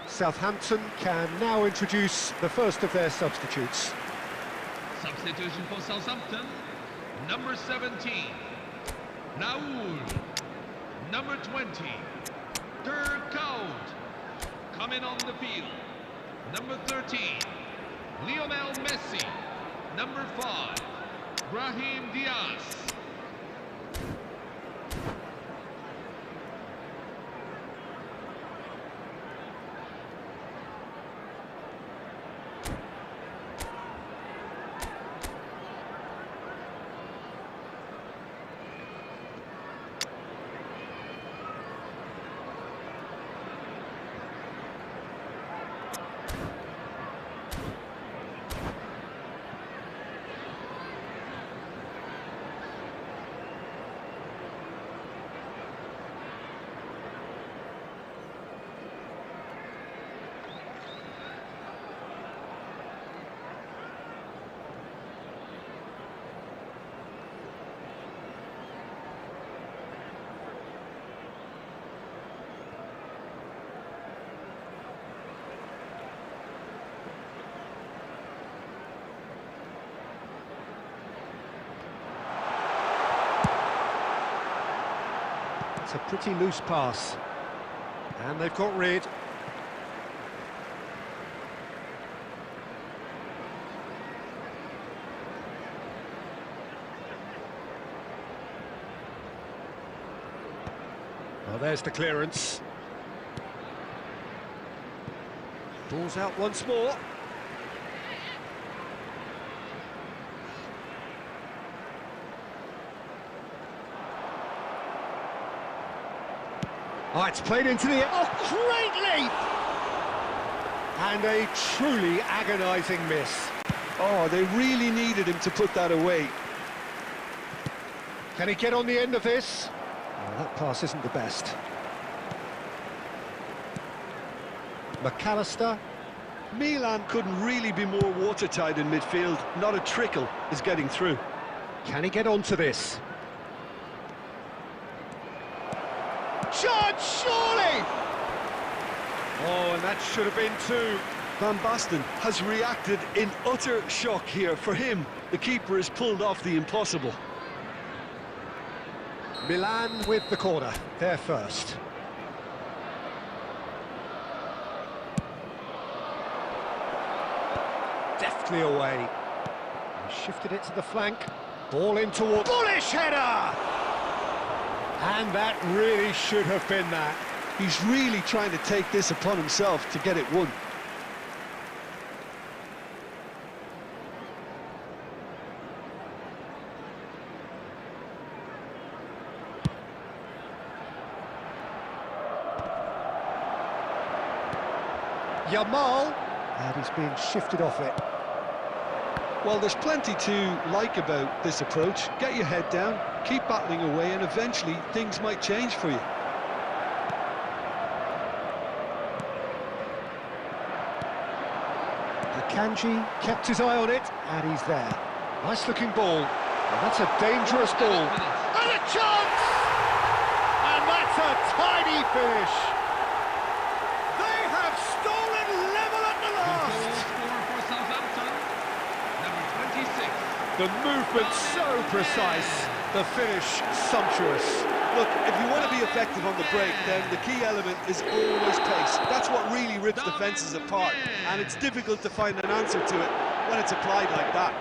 Southampton can now introduce the first of their substitutes. Substitution for Southampton, number 17, Raul. Number 20, Dirk Kuyt. Coming on the field, number 13, Lionel Messi. Number 5, Brahim Diaz. It's a pretty loose pass. And they've got rid. Well, there's the clearance. Ball's out once more. Oh, it's played into the air. Oh, great leap! And a truly agonising miss. Oh, they really needed him to put that away. Can he get on the end of this? Oh, that pass isn't the best. McAllister. Milan couldn't really be more watertight in midfield. Not a trickle is getting through. Can he get onto this? Chance, surely! Oh, and that should have been two. Van Basten has reacted in utter shock here. For him, the keeper has pulled off the impossible. Milan with the corner, they're first. Deftly away. He shifted it to the flank. Ball in towards... Bullish header! And that really should have been that. He's really trying to take this upon himself to get it won. Yamal, and he's being shifted off it. Well, there's plenty to like about this approach. Get your head down, keep battling away, and eventually things might change for you. Akanji kept his eye on it, and he's there. Nice looking ball. And that's a dangerous ball. And a chance! And that's a tiny finish. They have stolen level at the last. For Southampton, number 26. The movement so precise, the finish sumptuous. Look, if you want to be effective on the break, then the key element is always pace. That's what really rips defences apart, and it's difficult to find an answer to it when it's applied like that.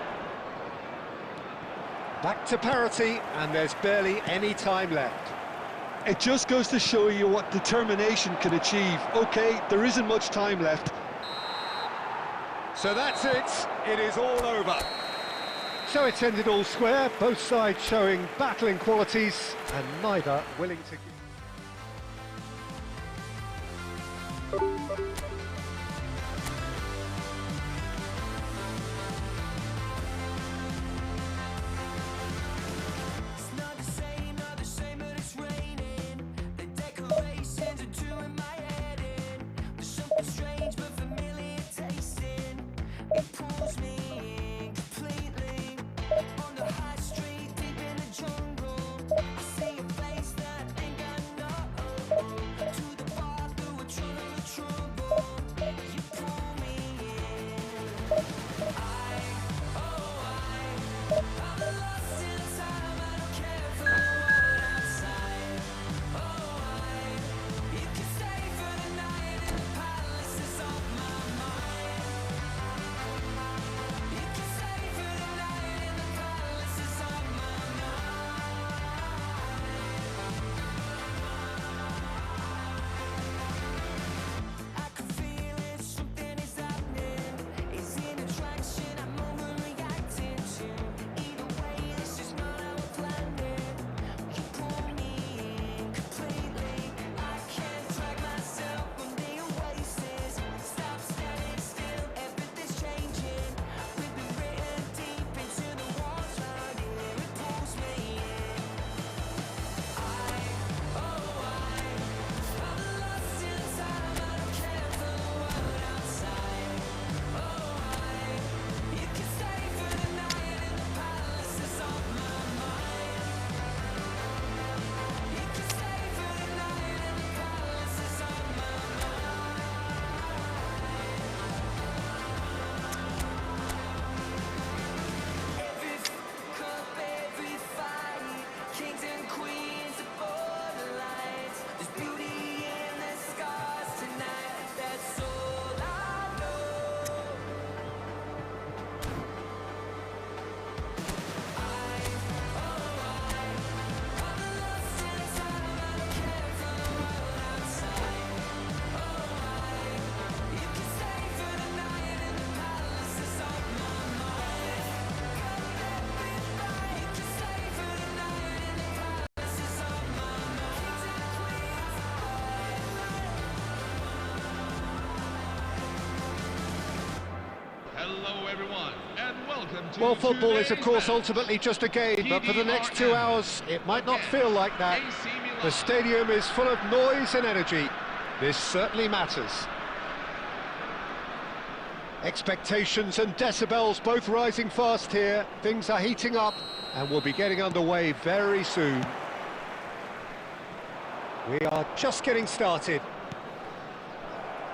Back to parity, and there's barely any time left. It just goes to show you what determination can achieve. OK, there isn't much time left. So that's it, it is all over. So it's ended all square, both sides showing battling qualities, and neither willing to give. It's not the same, but it's raining. The decorations are doing my head in. There's something strange but familiar tasting. It pulls me in completely. On the high street, deep in the jungle, I see a face that ain't got no. To the bar through a tunnel of trouble, you pull me in. I'm lost in time. I don't care for the world outside. You can stay for the night in the palace. Hello everyone, and welcome to Well, football is, of today's course, match. ultimately just a game, but for the next 2 hours, it might not feel like that. AC Milan. The stadium is full of noise and energy. This certainly matters. Expectations and decibels both rising fast here. Things are heating up, and we'll be getting underway very soon. We are just getting started.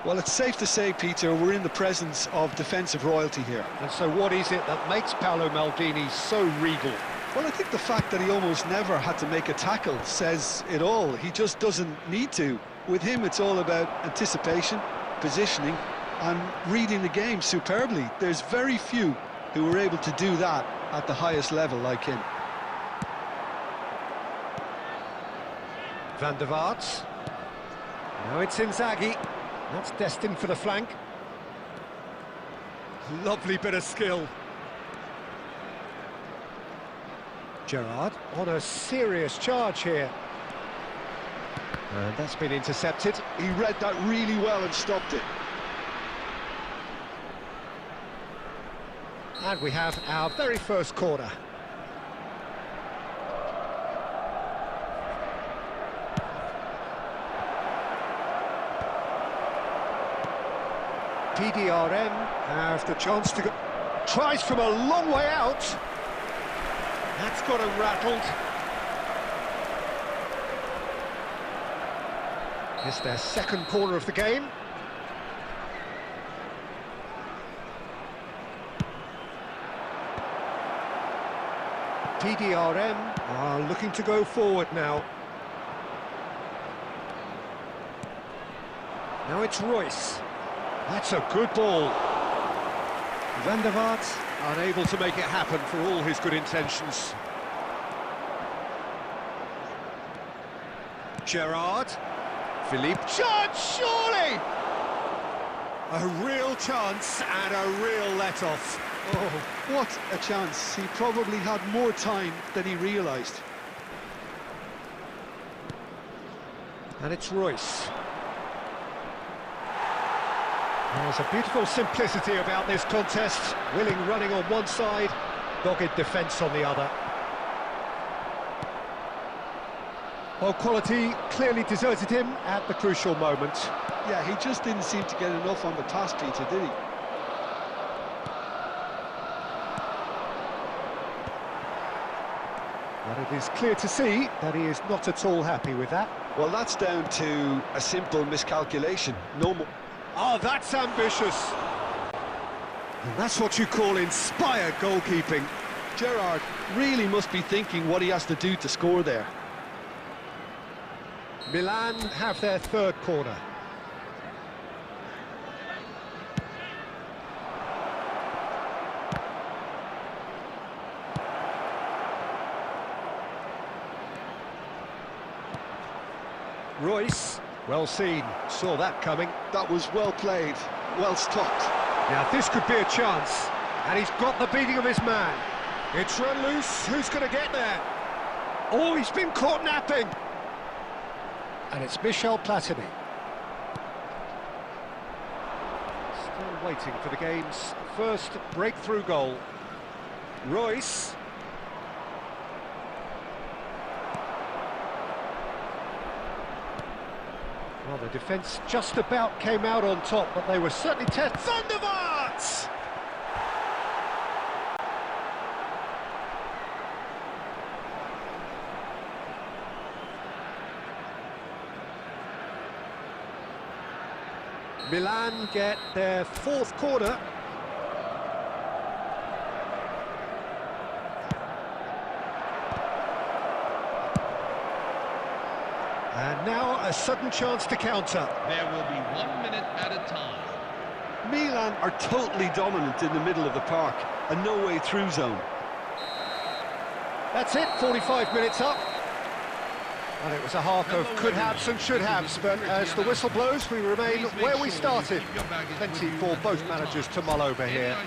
Well, it's safe to say, Peter, we're in the presence of defensive royalty here. And so what is it that makes Paolo Maldini so regal? Well, I think the fact that he almost never had to make a tackle says it all. He just doesn't need to. With him, it's all about anticipation, positioning, and reading the game superbly. There's very few who are able to do that at the highest level like him. Van der Vaart. Now it's Inzaghi. That's destined for the flank. Lovely bit of skill. Gerrard on a serious charge here. And that's been intercepted. He read that really well and stopped it. And we have our very first corner. PDRM has the chance to go. Tries from a long way out. That's got him rattled. It's their second corner of the game. PDRM are looking to go forward now. Now it's Royce. That's a good ball. Van der Vaart unable to make it happen for all his good intentions. Gerrard. Philippe. Chance, surely! A real chance and a real let-off. Oh, what a chance. He probably had more time than he realised. And it's Royce. There's a beautiful simplicity about this contest. Willing running on one side, dogged defence on the other. Well, quality clearly deserted him at the crucial moment. Yeah, he just didn't seem to get enough on the pass, Peter, did he? But it is clear to see that he is not at all happy with that. Well, that's down to a simple miscalculation. No more. Oh, that's ambitious. And that's what you call inspired goalkeeping. Gerrard really must be thinking what he has to do to score there. Milan have their third corner. Royce, well seen, saw that coming. That was well played, well stopped. Now this could be a chance, and he's got the beating of his man. It's run loose, who's going to get there? Oh, he's been caught napping. And it's Michel Platini. Still waiting for the game's first breakthrough goal. Royce. Well, the defence just about came out on top, but they were certainly tested. Van der Vaart! Milan get their fourth corner. And now a sudden chance to counter. There will be 1 minute at a time. Milan are totally dominant in the middle of the park, a no-way-through zone. That's it, 45 minutes up. Well, it was a half of could-haves and should-haves, but as the whistle blows, we remain where we started. Plenty for both managers to mull over here.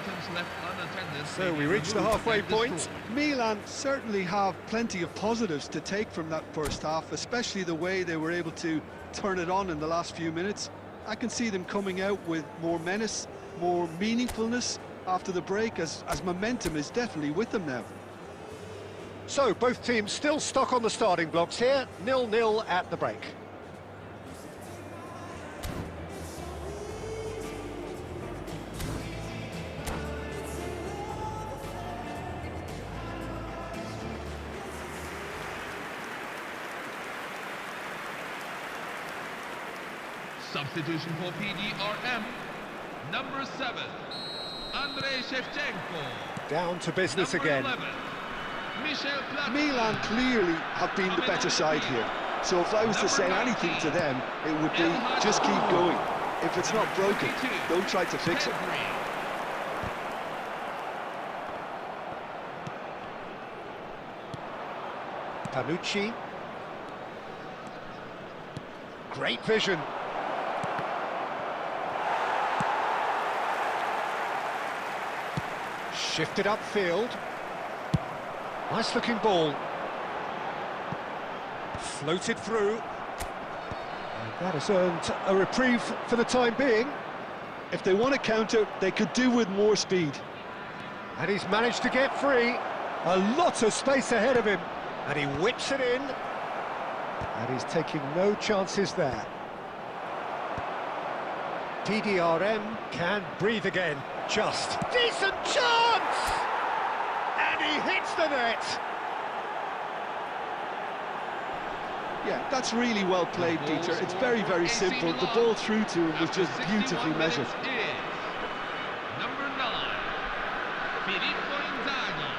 So we reach the halfway point. Milan certainly have plenty of positives to take from that first half, especially the way they were able to turn it on in the last few minutes. I can see them coming out with more menace, more meaningfulness, after the break, as momentum is definitely with them now. So, both teams still stuck on the starting blocks here, 0-0 at the break. Substitution for PDRM, number 7, Andrei Shevchenko. Down to business Number again. 11, Michel Platini. Milan clearly have been the better side here. So if I was to say anything to them, it would be just keep going. If it's not broken, don't try to fix it. Panucci. Great vision. Shifted upfield. Nice looking ball. Floated through. And that has earned a reprieve for the time being. If they want to counter, they could do with more speed. And he's managed to get free. A lot of space ahead of him. And he whips it in. And he's taking no chances there. PDRM can breathe again. Just decent chance! And he hits the net! Yeah, that's really well played, Dieter. It's very, very simple. The ball through to him was just beautifully measured. Number 9, Filippo Inzaghi.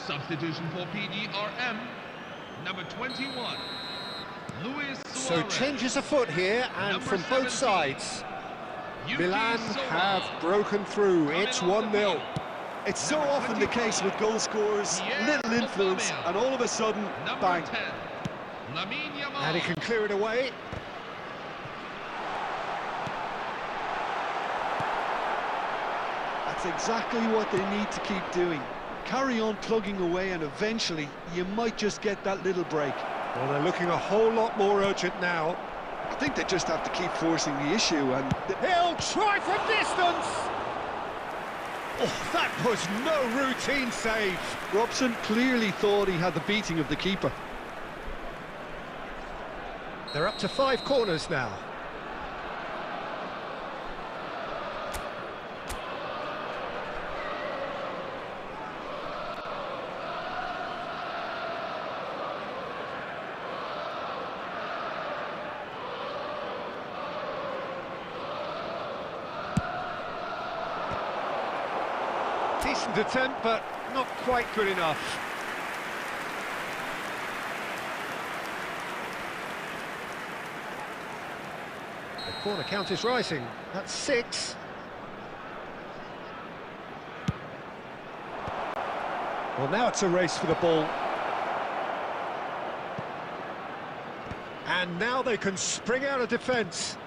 Substitution for PDRM, number 21, Luis So Suarez. changes afoot here, and Number from both 17, sides. Yuki Milan Sowa. have broken through. Coming It's on the 1-0. field. It's so Number often the 24, case with goal scorers, Pierre little influence, Aubameyang. and all of a sudden, Number bang. 10, Lamine Yamal. And he can clear it away. That's exactly what they need to keep doing. Carry on plugging away, and eventually you might just get that little break. Well, they're looking a whole lot more urgent now. I think they just have to keep forcing the issue, and He'll try from distance! Oh, that was no routine save. Robson clearly thought he had the beating of the keeper. They're up to 5 corners now. Decent attempt, but not quite good enough. The corner count is rising. That's 6. Well, now it's a race for the ball. And now they can spring out of defence.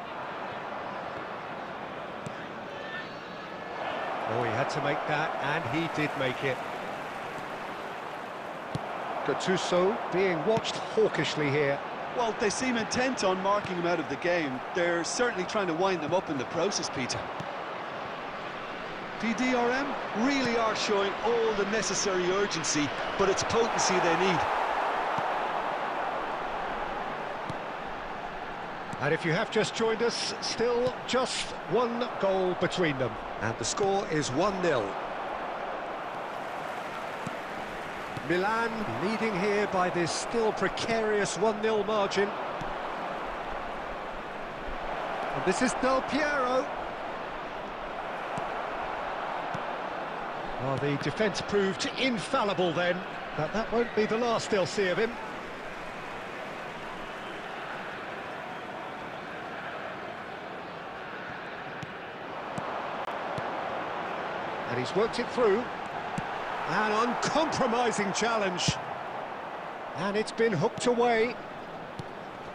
Oh, he had to make that, and he did make it. Gattuso being watched hawkishly here. Well, they seem intent on marking him out of the game. They're certainly trying to wind them up in the process, Peter. PDRM really are showing all the necessary urgency, but it's potency they need. And if you have just joined us, still just 1 goal between them. And the score is 1-0. Milan leading here by this still precarious 1-0 margin. And this is Del Piero. Well, the defence proved infallible then, but that won't be the last they'll see of him. And he's worked it through. An uncompromising challenge. And it's been hooked away.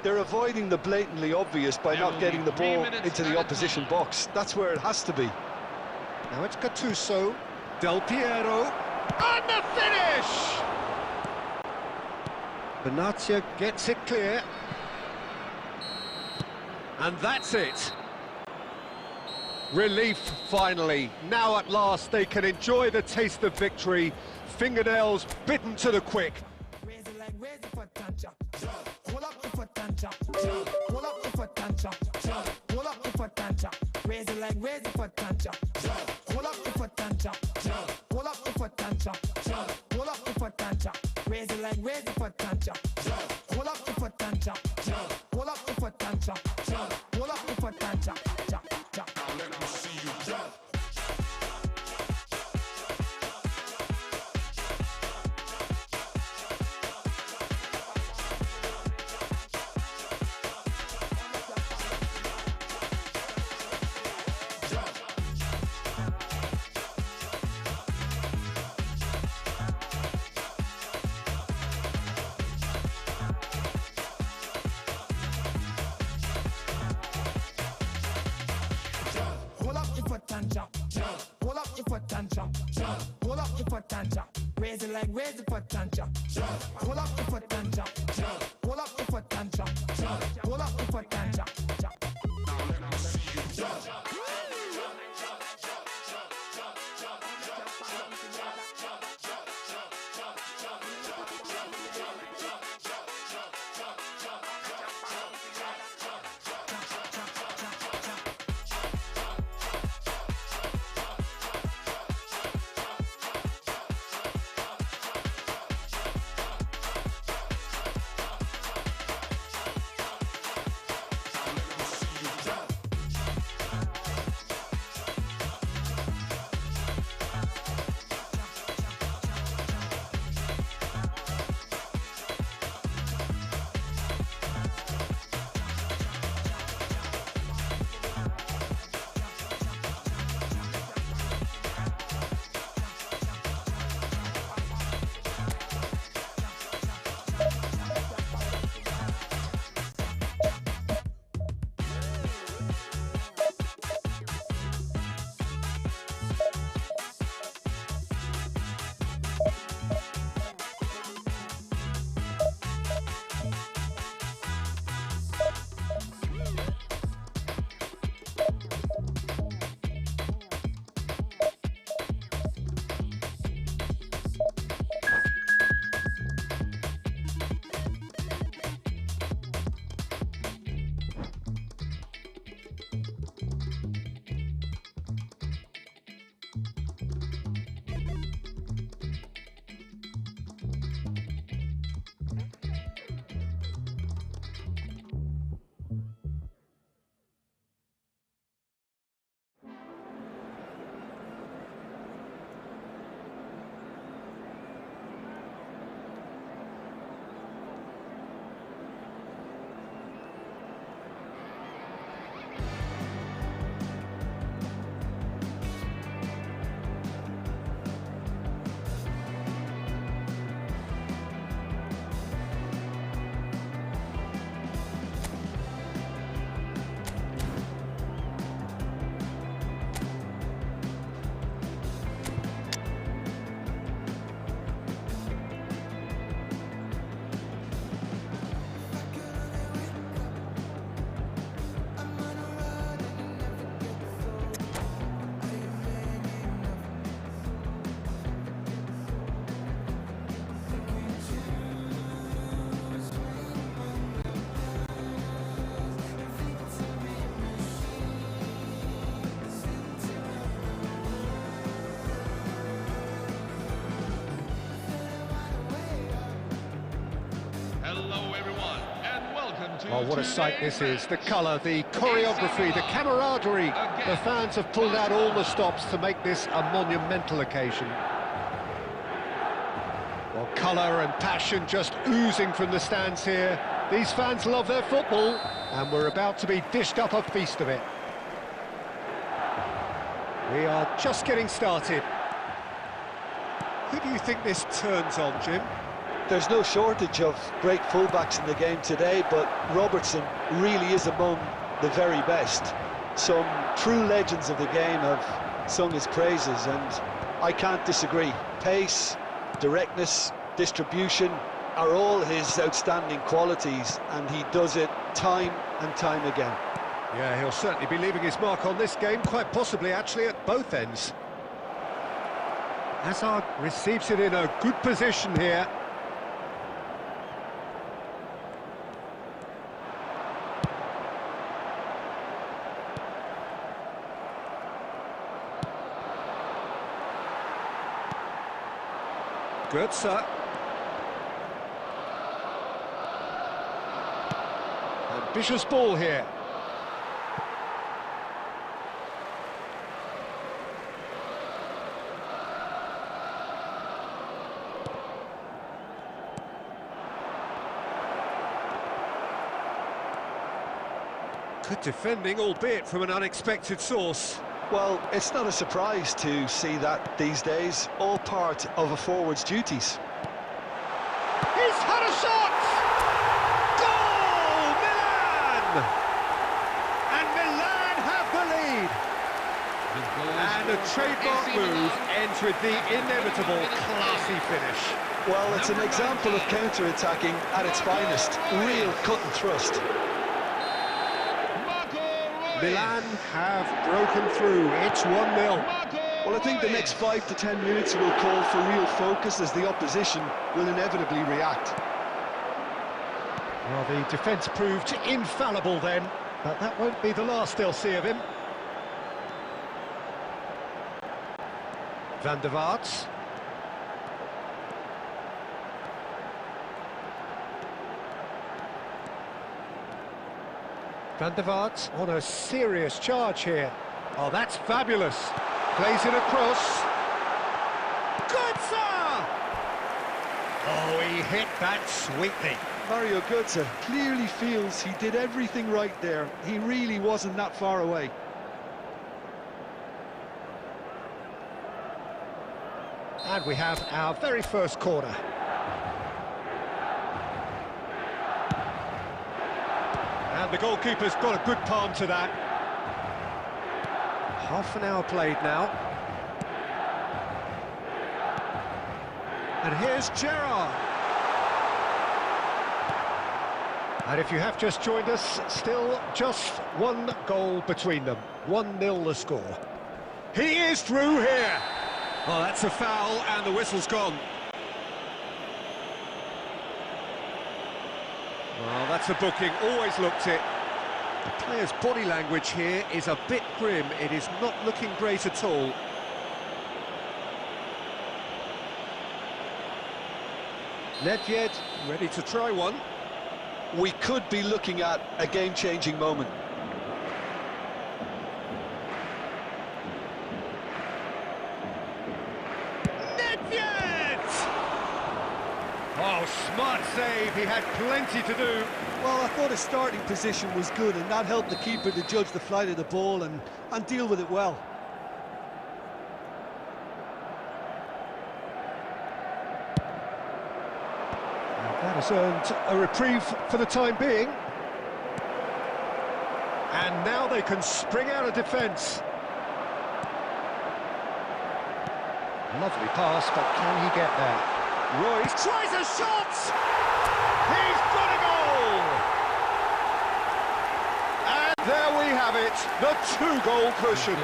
They're avoiding the blatantly obvious by not getting the ball into the opposition box. That's where it has to be. Now it's Gattuso. Del Piero. And the finish! Benatia gets it clear. And that's it. Relief, finally. Now at last they can enjoy the taste of victory. Fingernails bitten to the quick. Raise it like raise it for tancha. Pull up the foot tancha. Pull up the foot tancha. Pull up the foot tancha. Raise it like raise it for tancha. Pull up the foot tancha. Pull up the foot tancha. Pull up the foot tancha. Raise it like raise it for tancha. Pull up the foot tancha. Pull up the foot tancha. Pull up the foot tancha. Let me see you jump. Pull up the foot and jump. Pull up the foot and jump. Pull up the foot and jump. Raise it like raise the foot and jump. Pull up the foot and jump. Pull up the foot and jump. Pull up the foot and jump. Now let me see you jump. Oh, what a sight this is. The colour, the choreography, the camaraderie. The fans have pulled out all the stops to make this a monumental occasion. Well, colour and passion just oozing from the stands here. These fans love their football, and we're about to be dished up a feast of it. We are just getting started. Who do you think this turns on, Jim? There's no shortage of great fullbacks in the game today, but Robertson really is among the very best. Some true legends of the game have sung his praises, and I can't disagree. Pace, directness, distribution are all his outstanding qualities, and he does it time and time again. Yeah, he'll certainly be leaving his mark on this game, quite possibly actually at both ends. Hazard receives it in a good position here. Götze. Ambitious ball here. Good defending, albeit from an unexpected source. Well, it's not a surprise to see that these days, all part of a forward's duties. He's had a shot! Goal! Milan! And Milan have the lead. And a trademark move ends with the inevitable classy finish. Well, it's an example of counter-attacking at its finest. Real cut and thrust. Milan have broken through. It's 1-0. Well, I think the next 5 to 10 minutes will call for real focus as the opposition will inevitably react. Well, the defence proved infallible then, but that won't be the last they'll see of him. Van der Vaart. Van der Vaart on a serious charge here. Oh, that's fabulous. Plays it across. Götze! Oh, he hit that sweetly. Mario Götze clearly feels he did everything right there. He really wasn't that far away. And we have our very first corner. And the goalkeeper's got a good palm to that. Half an hour played now. And here's Gerrard. And if you have just joined us, still just one goal between them. 1-0 the score. He is through here. Oh, that's a foul and the whistle's gone. Well, that's a booking, always looked it. The player's body language here is a bit grim. It is not looking great at all. Nedved ready to try one. We could be looking at a game-changing moment. Oh, smart save, he had plenty to do. Well, I thought his starting position was good, and that helped the keeper to judge the flight of the ball and deal with it well. And that has earned a reprieve for the time being. And now they can spring out of defence. Lovely pass, but can he get there? Royce tries a shot! He's got a goal! And there we have it, the two-goal cushion.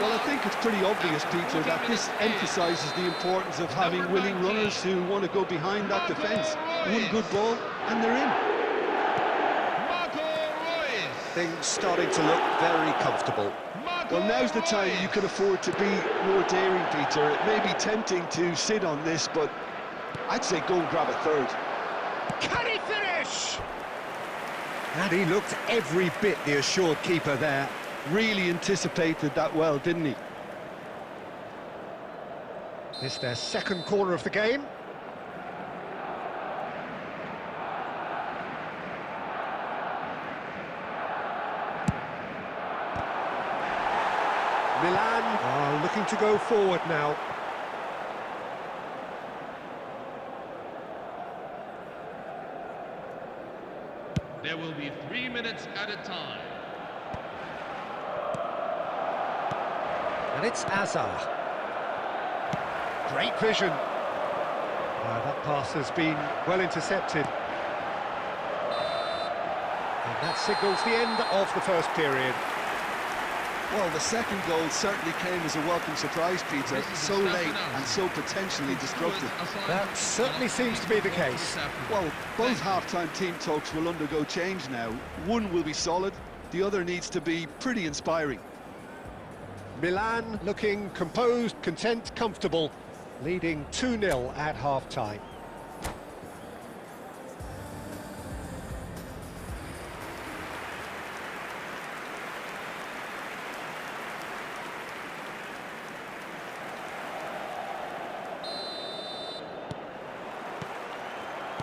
Well, I think it's pretty obvious, Peter, that this emphasises the importance of having willing runners who want to go behind that defence. One good ball, and they're in. Things starting to look very comfortable. Well, now's the time you can afford to be more daring, Peter. It may be tempting to sit on this, but I'd say go and grab a third. Can he finish? And he looked every bit the assured keeper there. Really anticipated that well, didn't he? This their second corner of the game. Milan are looking to go forward now. There will be 3 minutes at a time. And it's Azar. Great vision. That pass has been well intercepted. And that signals the end of the first period. Well, the second goal certainly came as a welcome surprise, Peter. So late and so potentially destructive. That certainly seems to be the case. Well, both half-time team talks will undergo change now. One will be solid, the other needs to be pretty inspiring. Milan looking composed, content, comfortable, leading 2-0 at half-time.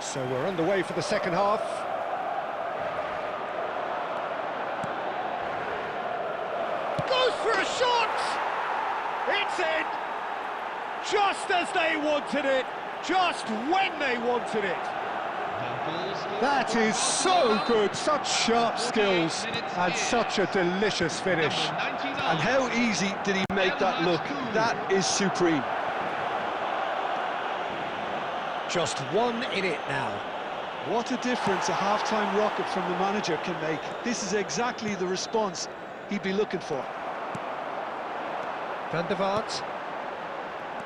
So we're underway for the second half. Goes for a shot! It's in! Just as they wanted it, just when they wanted it. That is so good, such sharp skills, and such a delicious finish. And how easy did he make that look? That is supreme. Just one in it now. What a difference a half-time rocket from the manager can make. This is exactly the response he'd be looking for. Van der Vaart.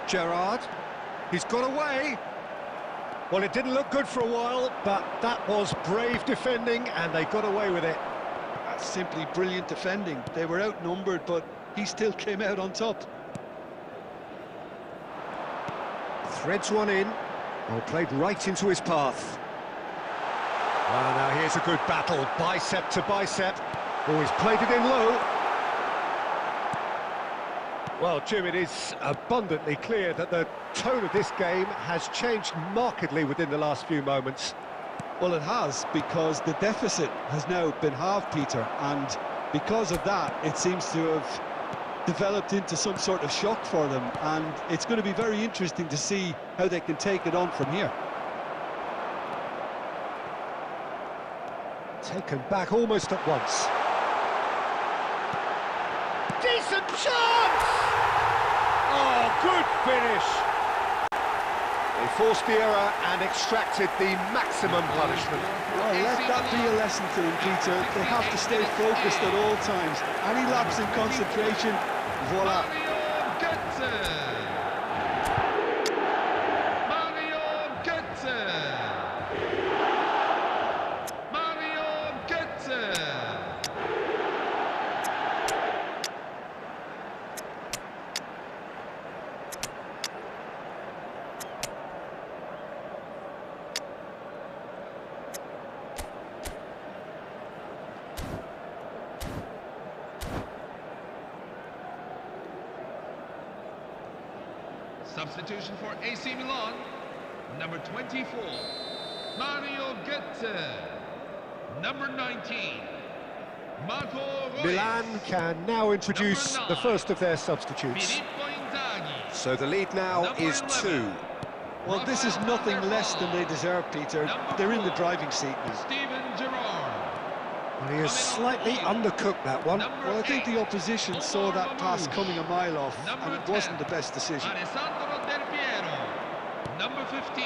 Gerrard. He's got away. Well, it didn't look good for a while, but that was brave defending, and they got away with it. That's simply brilliant defending. They were outnumbered, but he still came out on top. Threads one in. Well, played right into his path. Well, now here's a good battle, bicep to bicep. Oh, he's played it in low. Well, Jim, it is abundantly clear that the tone of this game has changed markedly within the last few moments. Well, it has, because the deficit has now been halved, Peter, and because of that, it seems to have developed into some sort of shock for them, and it's going to be very interesting to see how they can take it on from here. Taken back almost at once. Decent chance! Oh, good finish! They forced the error and extracted the maximum punishment. Well, let that be a lesson to them, Peter. They have to stay focused at all times. Any lapse in concentration, voila. Substitution for AC Milan, number 24, Mario Götze. Number 19, Marco Reus. Milan can now introduce the first of their substitutes. Filippo Inzaghi. So the lead now Number is 11. 2. Well, this is nothing less than they deserve, Peter. They're in the driving seat now. Steven Gerrard. Well, he has slightly undercooked that one. Well, I think the opposition saw that pass coming a mile off, and it wasn't the best decision. Alessandro Del Piero. Number 15.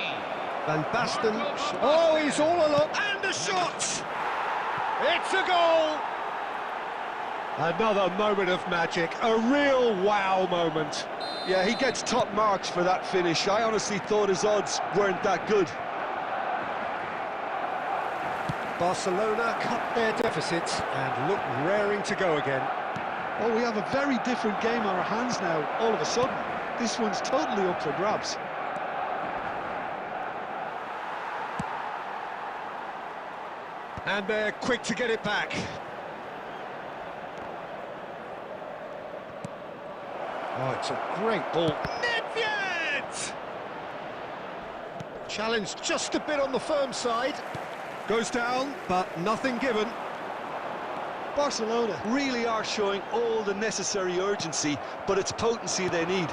Van Basten. Oh, he's all alone. And a shot! It's a goal! Another moment of magic. A real wow moment. Yeah, he gets top marks for that finish. I honestly thought his odds weren't that good. Barcelona cut their deficit and look raring to go again. Oh, we have a very different game on our hands now, all of a sudden. This one's totally up for grabs. And they're quick to get it back. Oh, it's a great ball. Nedved! Challenged just a bit on the firm side. Goes down, but nothing given. Barcelona really are showing all the necessary urgency, but it's potency they need.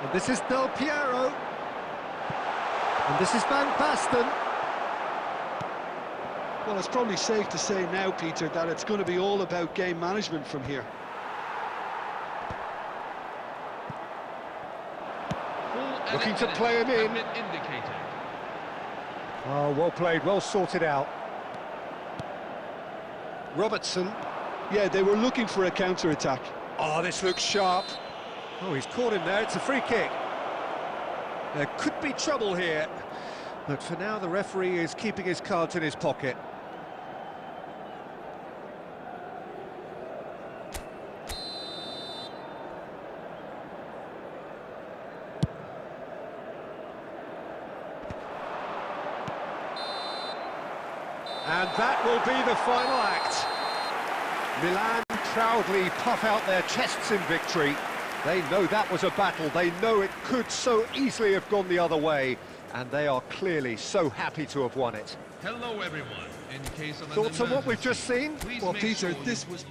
And this is Del Piero. And this is Van Basten. Well, it's probably safe to say now, Peter, that it's going to be all about game management from here. Looking to play him in. Indicated. Oh, well played, well sorted out. Robertson. Yeah, they were looking for a counter-attack. Oh, this looks sharp. Oh, he's caught him there, it's a free kick. There could be trouble here, but for now the referee is keeping his cards in his pocket. And that will be the final act. Milan proudly puff out their chests in victory. They know that was a battle, they know it could so easily have gone the other way, and they are clearly so happy to have won it. Hello, everyone. In case of an Thoughts on what we've emergency, just seen? please Well, make Peter, sure this you- was...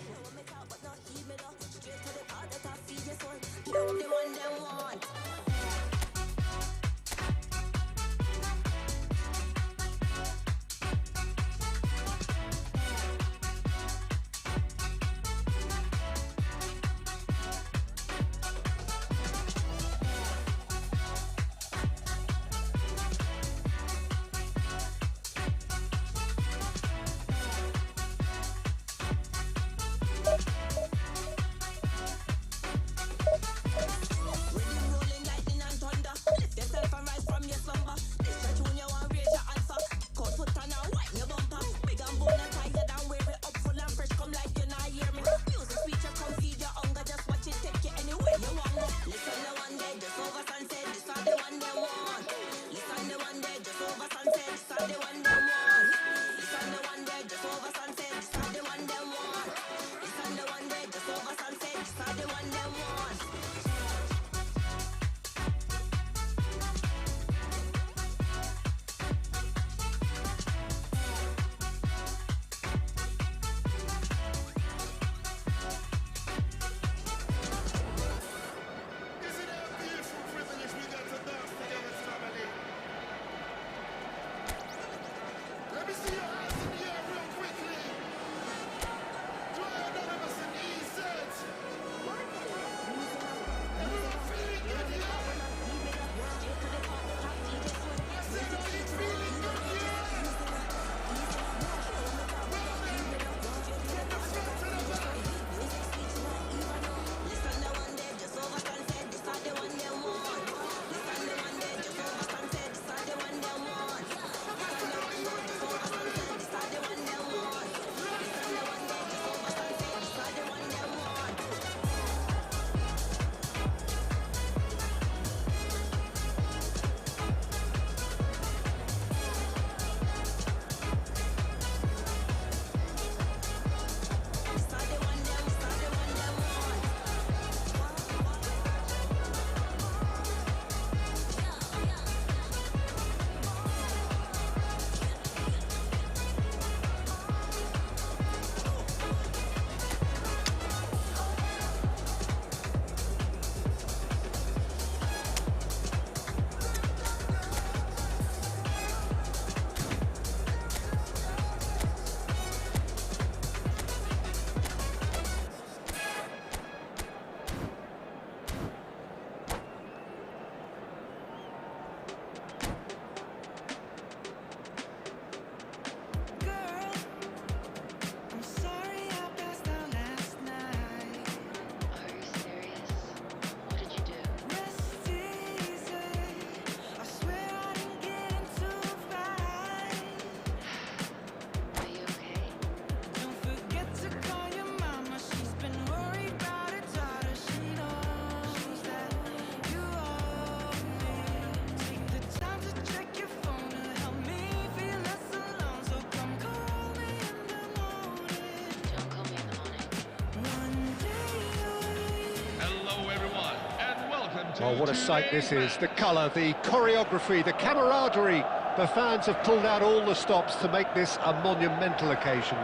Oh, what a sight this is. The colour, the choreography, the camaraderie. The fans have pulled out all the stops to make this a monumental occasion.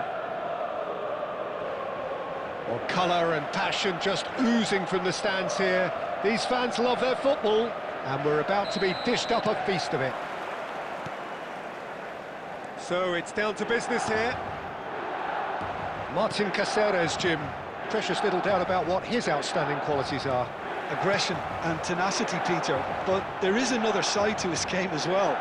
Well, colour and passion just oozing from the stands here. These fans love their football, and we're about to be dished up a feast of it. So it's down to business here. Martin Caceres, Jim. Precious little doubt about what his outstanding qualities are. Aggression and tenacity, Peter, but there is another side to his game as well.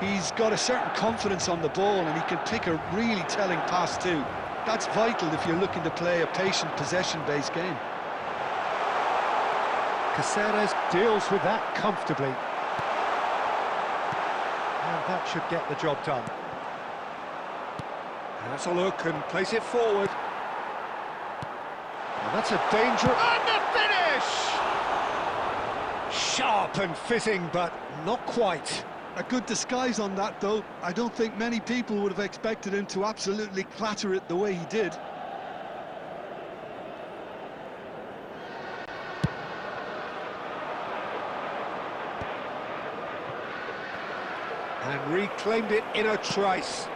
He's got a certain confidence on the ball, and he can pick a really telling pass too. That's vital if you're looking to play a patient, possession-based game. Caceres deals with that comfortably. And that should get the job done. Has a look and plays it forward. And that's a danger. And the finish! Sharp and fizzing, but not quite. A good disguise on that, though. I don't think many people would have expected him to absolutely clatter it the way he did. And reclaimed it in a trice.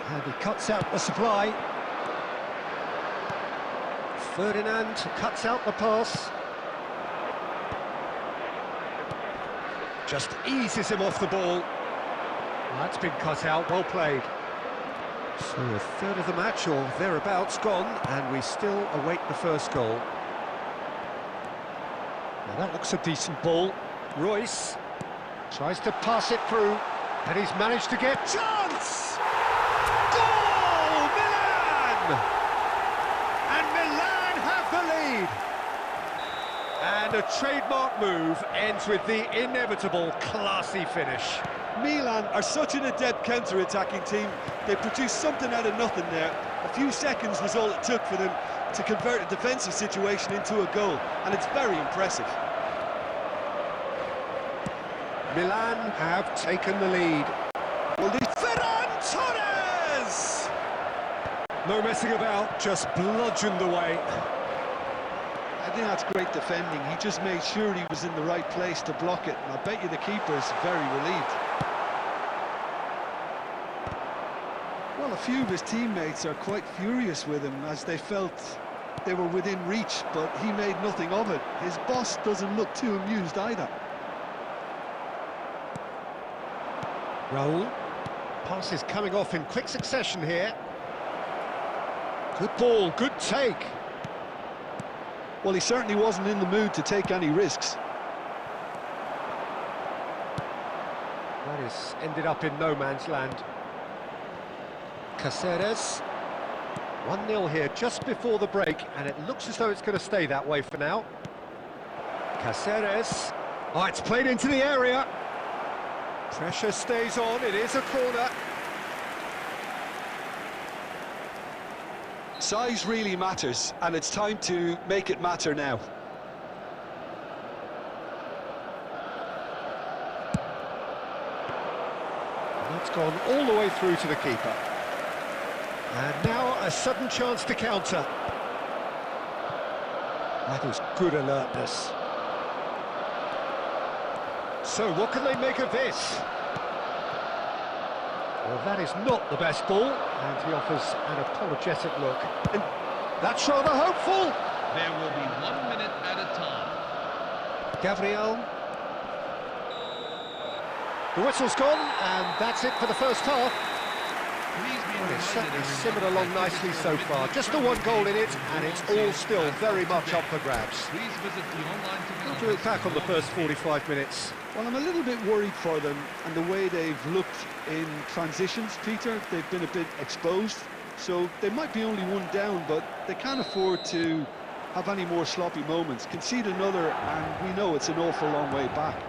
And he cuts out the supply. Ferdinand cuts out the pass. Just eases him off the ball. That's been cut out, well played. So a third of the match or thereabouts gone, and we still await the first goal. Now that looks a decent ball. Royce tries to pass it through, and he's managed to get chance! Goal! Milan! And Milan have the lead! And a trademark move ends with the inevitable classy finish. Milan are such an adept counter-attacking team. They produced something out of nothing there. A few seconds was all it took for them to convert a defensive situation into a goal, and it's very impressive. Milan have taken the lead. Well, Ferran Torres! No messing about, just bludgeoned away. I think that's great defending. He just made sure he was in the right place to block it, and I bet you the keeper's very relieved. Well, a few of his teammates are quite furious with him, as they felt they were within reach, but he made nothing of it. His boss doesn't look too amused either. Raul. Pass is coming off in quick succession here. Good ball, good take. Well, he certainly wasn't in the mood to take any risks. That is ended up in no man's land. Caceres. 1-0 here just before the break, and it looks as though it's going to stay that way for now. Caceres. Oh, it's played into the area. Pressure stays on, it is a corner. Size really matters, and it's time to make it matter now. That's gone all the way through to the keeper. And now a sudden chance to counter. That is good alertness. So what can they make of this? Well, that is not the best ball, and he offers an apologetic look. And that's rather hopeful. There will be 1 minute at a time. Gabriel. The whistle's gone, and that's it for the first half. Please be Well, it's reminded certainly everyone simmered that along this nicely is so a far. written Just the one goal in it, and it's all still very much up for grabs. Please visit the online What do you look back on the first 45 minutes? Well, I'm a little bit worried for them and the way they've looked in transitions, Peter. They've been a bit exposed, so they might be only one down, but they can't afford to have any more sloppy moments. Concede another, and we know it's an awful long way back.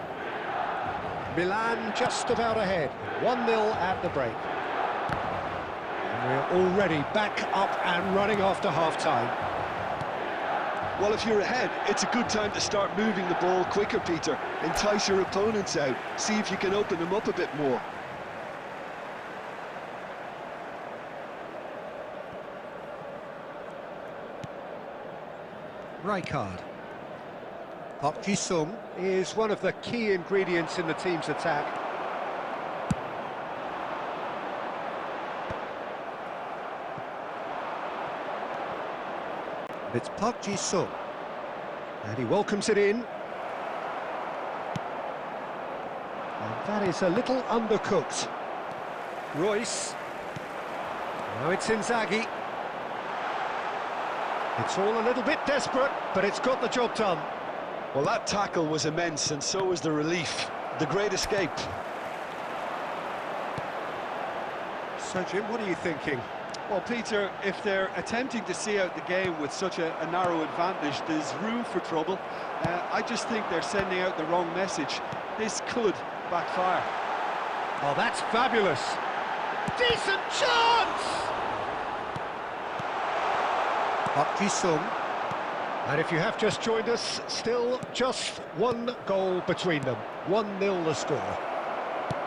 Milan just about ahead, 1-0 at the break. And we're already back up and running after half-time. Well, if you're ahead, it's a good time to start moving the ball quicker, Peter. Entice your opponents out. See if you can open them up a bit more. Rijkaard. Park Ji-sung is one of the key ingredients in the team's attack. It's Park Ji-sung. And he welcomes it in. And that is a little undercooked. Royce. Now it's Inzaghi. It's all a little bit desperate, but it's got the job done. Well, that tackle was immense, and so was the relief. The great escape. So, Jim, what are you thinking? Well, Peter, if they're attempting to see out the game with such a narrow advantage, there's room for trouble. I just think they're sending out the wrong message. This could backfire. Oh, that's fabulous. Decent chance! Park Ji-sung. And if you have just joined us, still just one goal between them. 1-0 the score.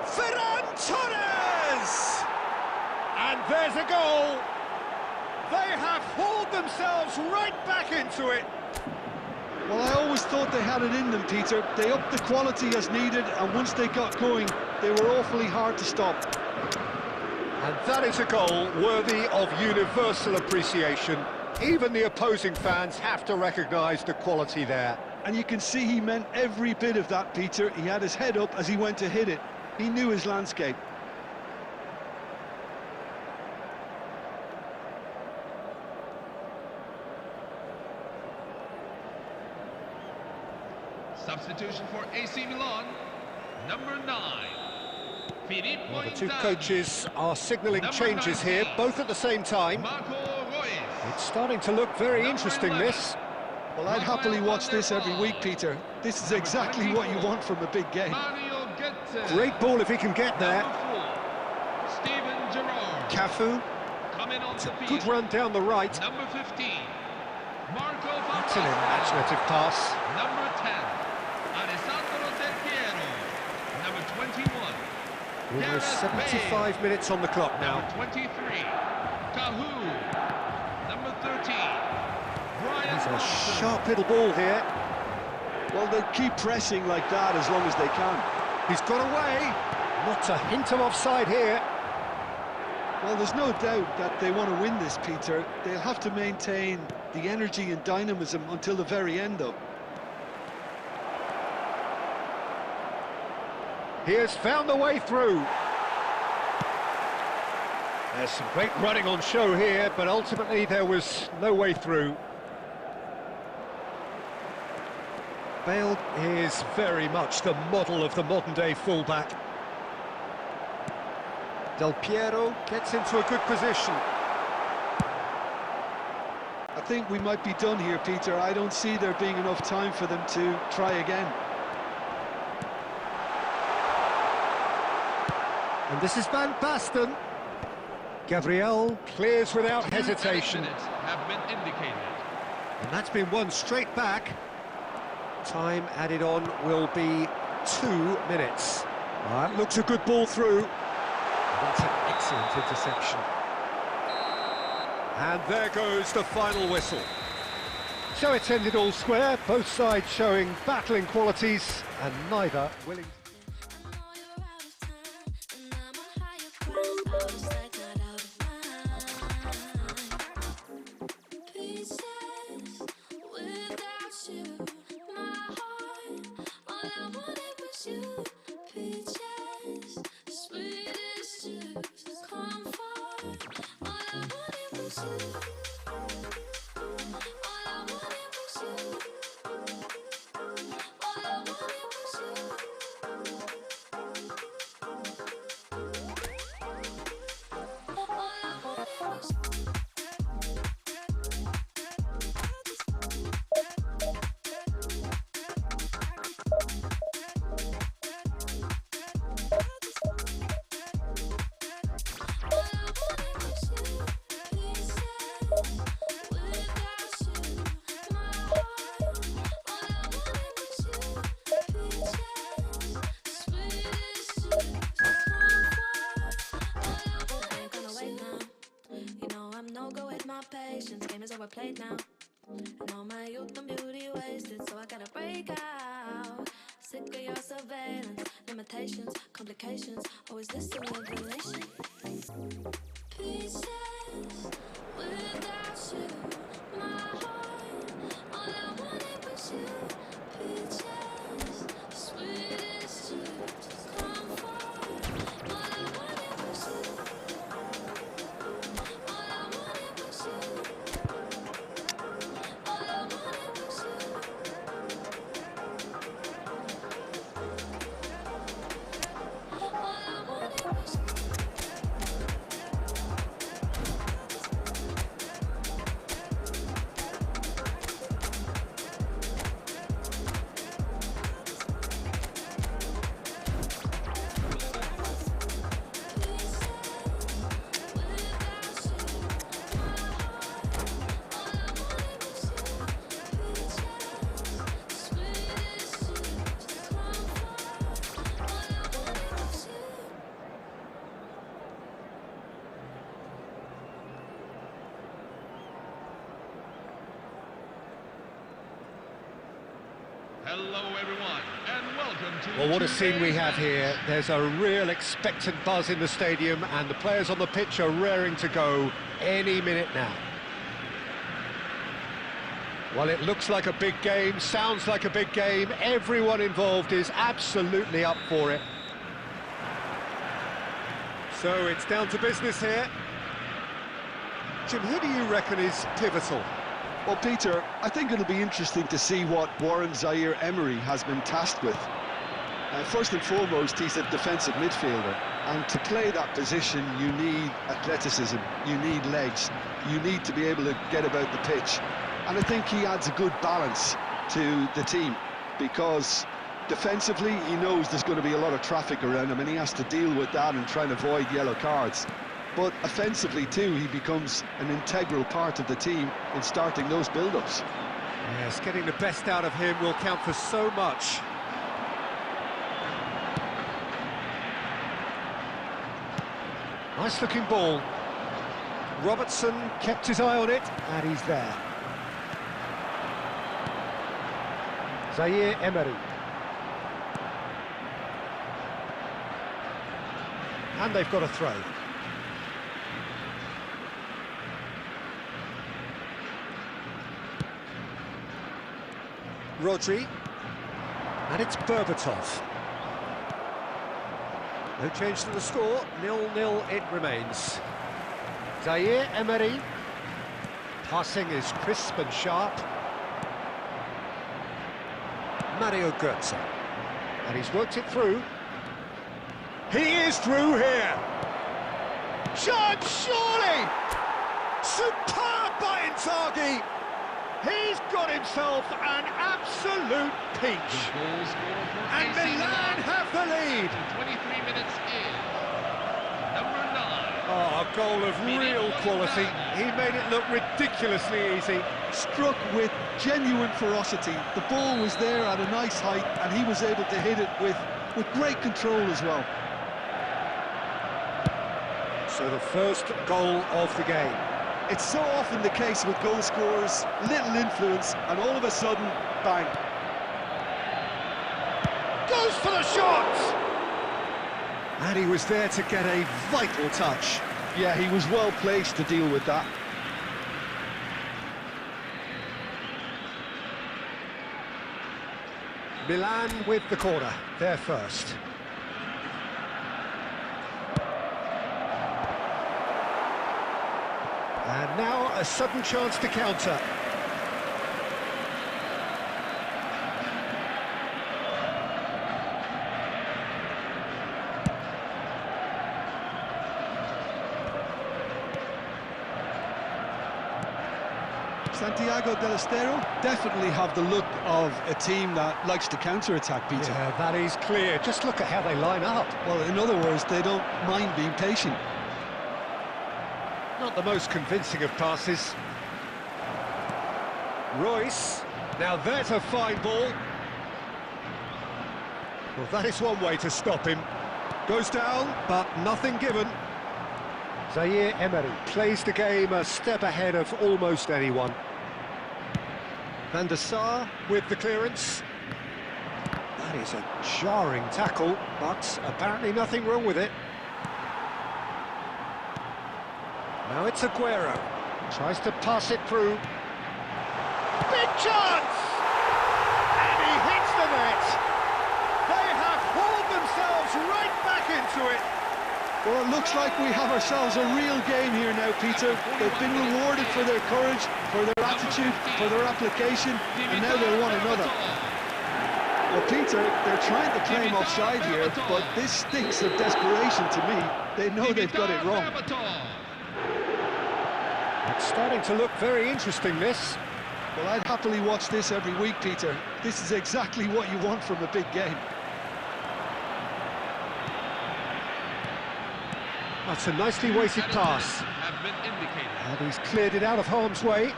Ferran Torres! And there's a goal! They have hauled themselves right back into it. Well, I always thought they had it in them, Peter. They upped the quality as needed, and once they got going, they were awfully hard to stop. And that is a goal worthy of universal appreciation. Even the opposing fans have to recognise the quality there. And you can see he meant every bit of that, Peter. He had his head up as he went to hit it. He knew his landscape. Substitution for AC Milan, number 9. Well, the two coaches are signalling changes here, both at the same time. Marco Reus. It's starting to look very interesting, this. Well, I'd happily watch this every week, Peter. This is exactly what you want from a big game. Mario Götze. Great ball if he can get there. Number 4, Steven Gerrard. Cafu. Coming on the field. Good run down the right. Number 15, Marco van That's an Basten. imaginative pass. Number 10, Alessandro Del Piero. Number 21, Almost Gareth 75 Bale. minutes on the clock now. Number 23, Cahu. Number 13, Brian It's a Robson. sharp little ball here. Well, they'll keep pressing like that as long as they can. He's got away. Not a hint of offside here. Well, there's no doubt that they want to win this, Peter. They'll have to maintain the energy and dynamism until the very end, though. He has found the way through. There's some great running on show here, but ultimately there was no way through. Bale is very much the model of the modern-day fullback. Del Piero gets into a good position. I think we might be done here, Peter. I don't see there being enough time for them to try again. And this is Van Basten. Gabriel clears without 2 hesitation. minutes have been indicated. And that's been one straight back. Time added on will be 2 minutes. That looks a good ball through. That's an excellent interception. And there goes the final whistle. So it's ended all square, both sides showing battling qualities and neither willing. Patience, game is overplayed now. And all my youth and beauty wasted, so I gotta break out. Sick of your surveillance, limitations, complications. Always listen with relation. Pieces without you, my heart. Hello everyone, and welcome to Well, what a scene we today's have match. here. There's a real expectant buzz in the stadium, and the players on the pitch are raring to go any minute now. Well, it looks like a big game, sounds like a big game. Everyone involved is absolutely up for it. So it's down to business here. Jim, who do you reckon is pivotal? Well, Peter, I think it'll be interesting to see what Warren Zaire-Emery has been tasked with. First and foremost, he's a defensive midfielder, and to play that position, you need athleticism, you need legs, you need to be able to get about the pitch. And I think he adds a good balance to the team, because defensively, he knows there's going to be a lot of traffic around him, and he has to deal with that and try and avoid yellow cards. But offensively too, he becomes an integral part of the team in starting those build-ups. Yes, getting the best out of him will count for so much. Nice looking ball. Robertson kept his eye on it, and he's there. Zaire-Emery. And they've got a throw. Rodri, and it's Berbatov. No change to the score, 0-0 it remains. Zaire-Emery, passing is crisp and sharp. Mario Götze, and he's worked it through. He is through here. Chance, surely! Superb by Inzaghi! He's got himself an absolute peach. Goal scorer for And AC Milan have the lead. 23 minutes in. Number 9. Oh, a goal of real quality. He made it look ridiculously easy. Struck with genuine ferocity. The ball was there at a nice height, and he was able to hit it with great control as well. So the first goal of the game. It's so often the case with goal scorers, little influence, and all of a sudden, bang. Goes for the shot! And he was there to get a vital touch. Yeah, he was well placed to deal with that. Milan with the corner, they're first. And now a sudden chance to counter. Santiago del Estero definitely have the look of a team that likes to counter-attack, Peter. Yeah, that is clear. Just look at how they line up. Well, in other words, they don't mind being patient. Not the most convincing of passes. Royce. Now there's a fine ball. Well, that is one way to stop him. Goes down, but nothing given. Zaire-Emery plays the game a step ahead of almost anyone. Van der Sar with the clearance. That is a jarring tackle, but apparently nothing wrong with it. Now it's Aguero. Tries to pass it through. Big chance! And he hits the net. They have hauled themselves right back into it. Well, it looks like we have ourselves a real game here now, Peter. They've been rewarded for their courage, for their attitude, for their application, and now they want another. Well, Peter, they're trying to claim offside here, but this stinks of desperation to me. They know they've got it wrong. It's starting to look very interesting, this. Well, I'd happily watch this every week, Peter. This is exactly what you want from a big game. That's a nicely weighted pass. Have been indicated. And he's cleared it out of harm's way.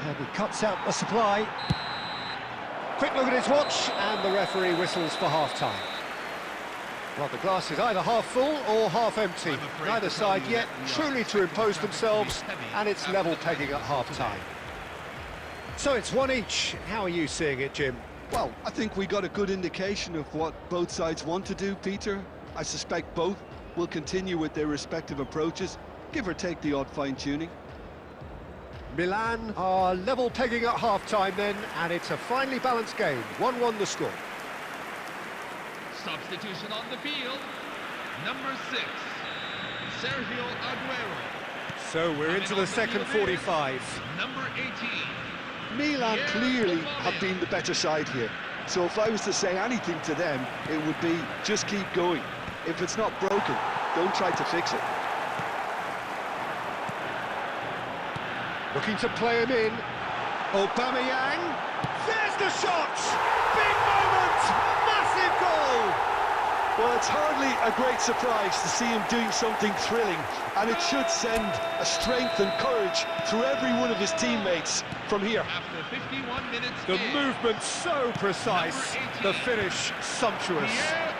And he cuts out the supply. Quick look at his watch, and the referee whistles for half-time. Well, the glass is either half full or half empty. Neither side yet truly to impose themselves, and it's level pegging at half-time. So it's one each. How are you seeing it, Jim? Well, I think we got a good indication of what both sides want to do, Peter. I suspect both will continue with their respective approaches, give or take the odd fine-tuning. Milan are level pegging at half-time then, and it's a finely balanced game. 1-1 the score. Substitution on the field. Number 6, Sergio Aguero. So we're into the second 45. Number 18. Milan clearly have been the better side here. So if I was to say anything to them, it would be just keep going. If it's not broken, don't try to fix it. Looking to play him in. Aubameyang. There's the shot! Big moment! Massive goal! Well, it's hardly a great surprise to see him doing something thrilling, and it should send a strength and courage through every one of his teammates from here. After 51 minutes The in, movement so precise, the finish sumptuous.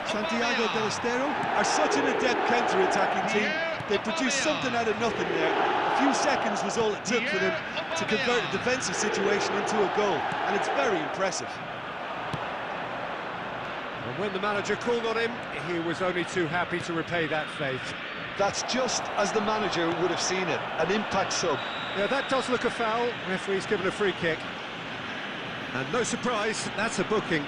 Santiago del Estero are such an adept counter-attacking team. They produced something out of nothing there. A few seconds was all it took for them to convert a defensive situation into a goal, and it's very impressive. And when the manager called on him, he was only too happy to repay that faith. That's just as the manager would have seen it, an impact sub. Yeah, that does look a foul. Referee's given a free kick. And no surprise, that's a booking.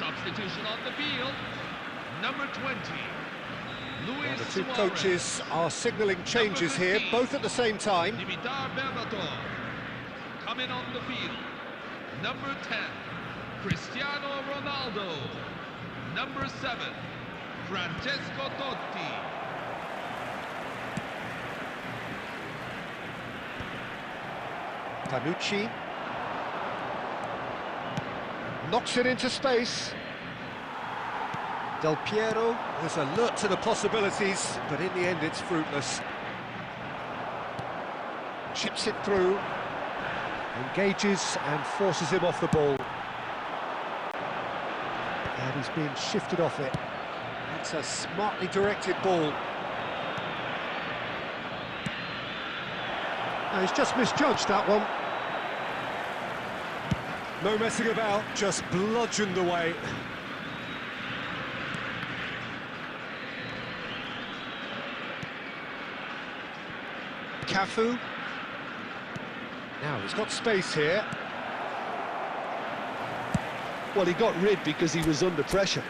substitution on the field. Number 20, Luis The two Suarez. coaches are signalling changes here, both at the same time. Dimitar Berbatov coming on the field. Number 10, Cristiano Ronaldo. Number 7, Francesco Totti. Panucci knocks it into space. Del Piero was alert to the possibilities, but in the end it's fruitless. Chips it through, engages and forces him off the ball. And he's being shifted off it. It's a smartly directed ball. And he's just misjudged that one. No messing about, just bludgeoned away. Cafu. Now he's got space here. Well, he got rid because he was under pressure.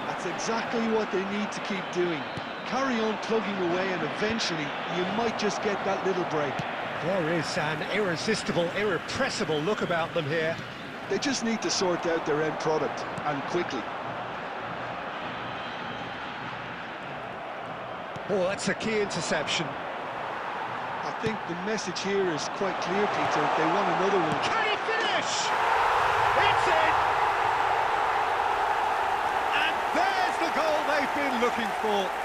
That's exactly what they need to keep doing. Carry on plugging away and eventually you might just get that little break. There is an irresistible, irrepressible look about them here. They just need to sort out their end product, and quickly. Oh, that's a key interception. I think the message here is quite clear, Peter. They want another one. Can he finish? It's in! And there's the goal they've been looking for.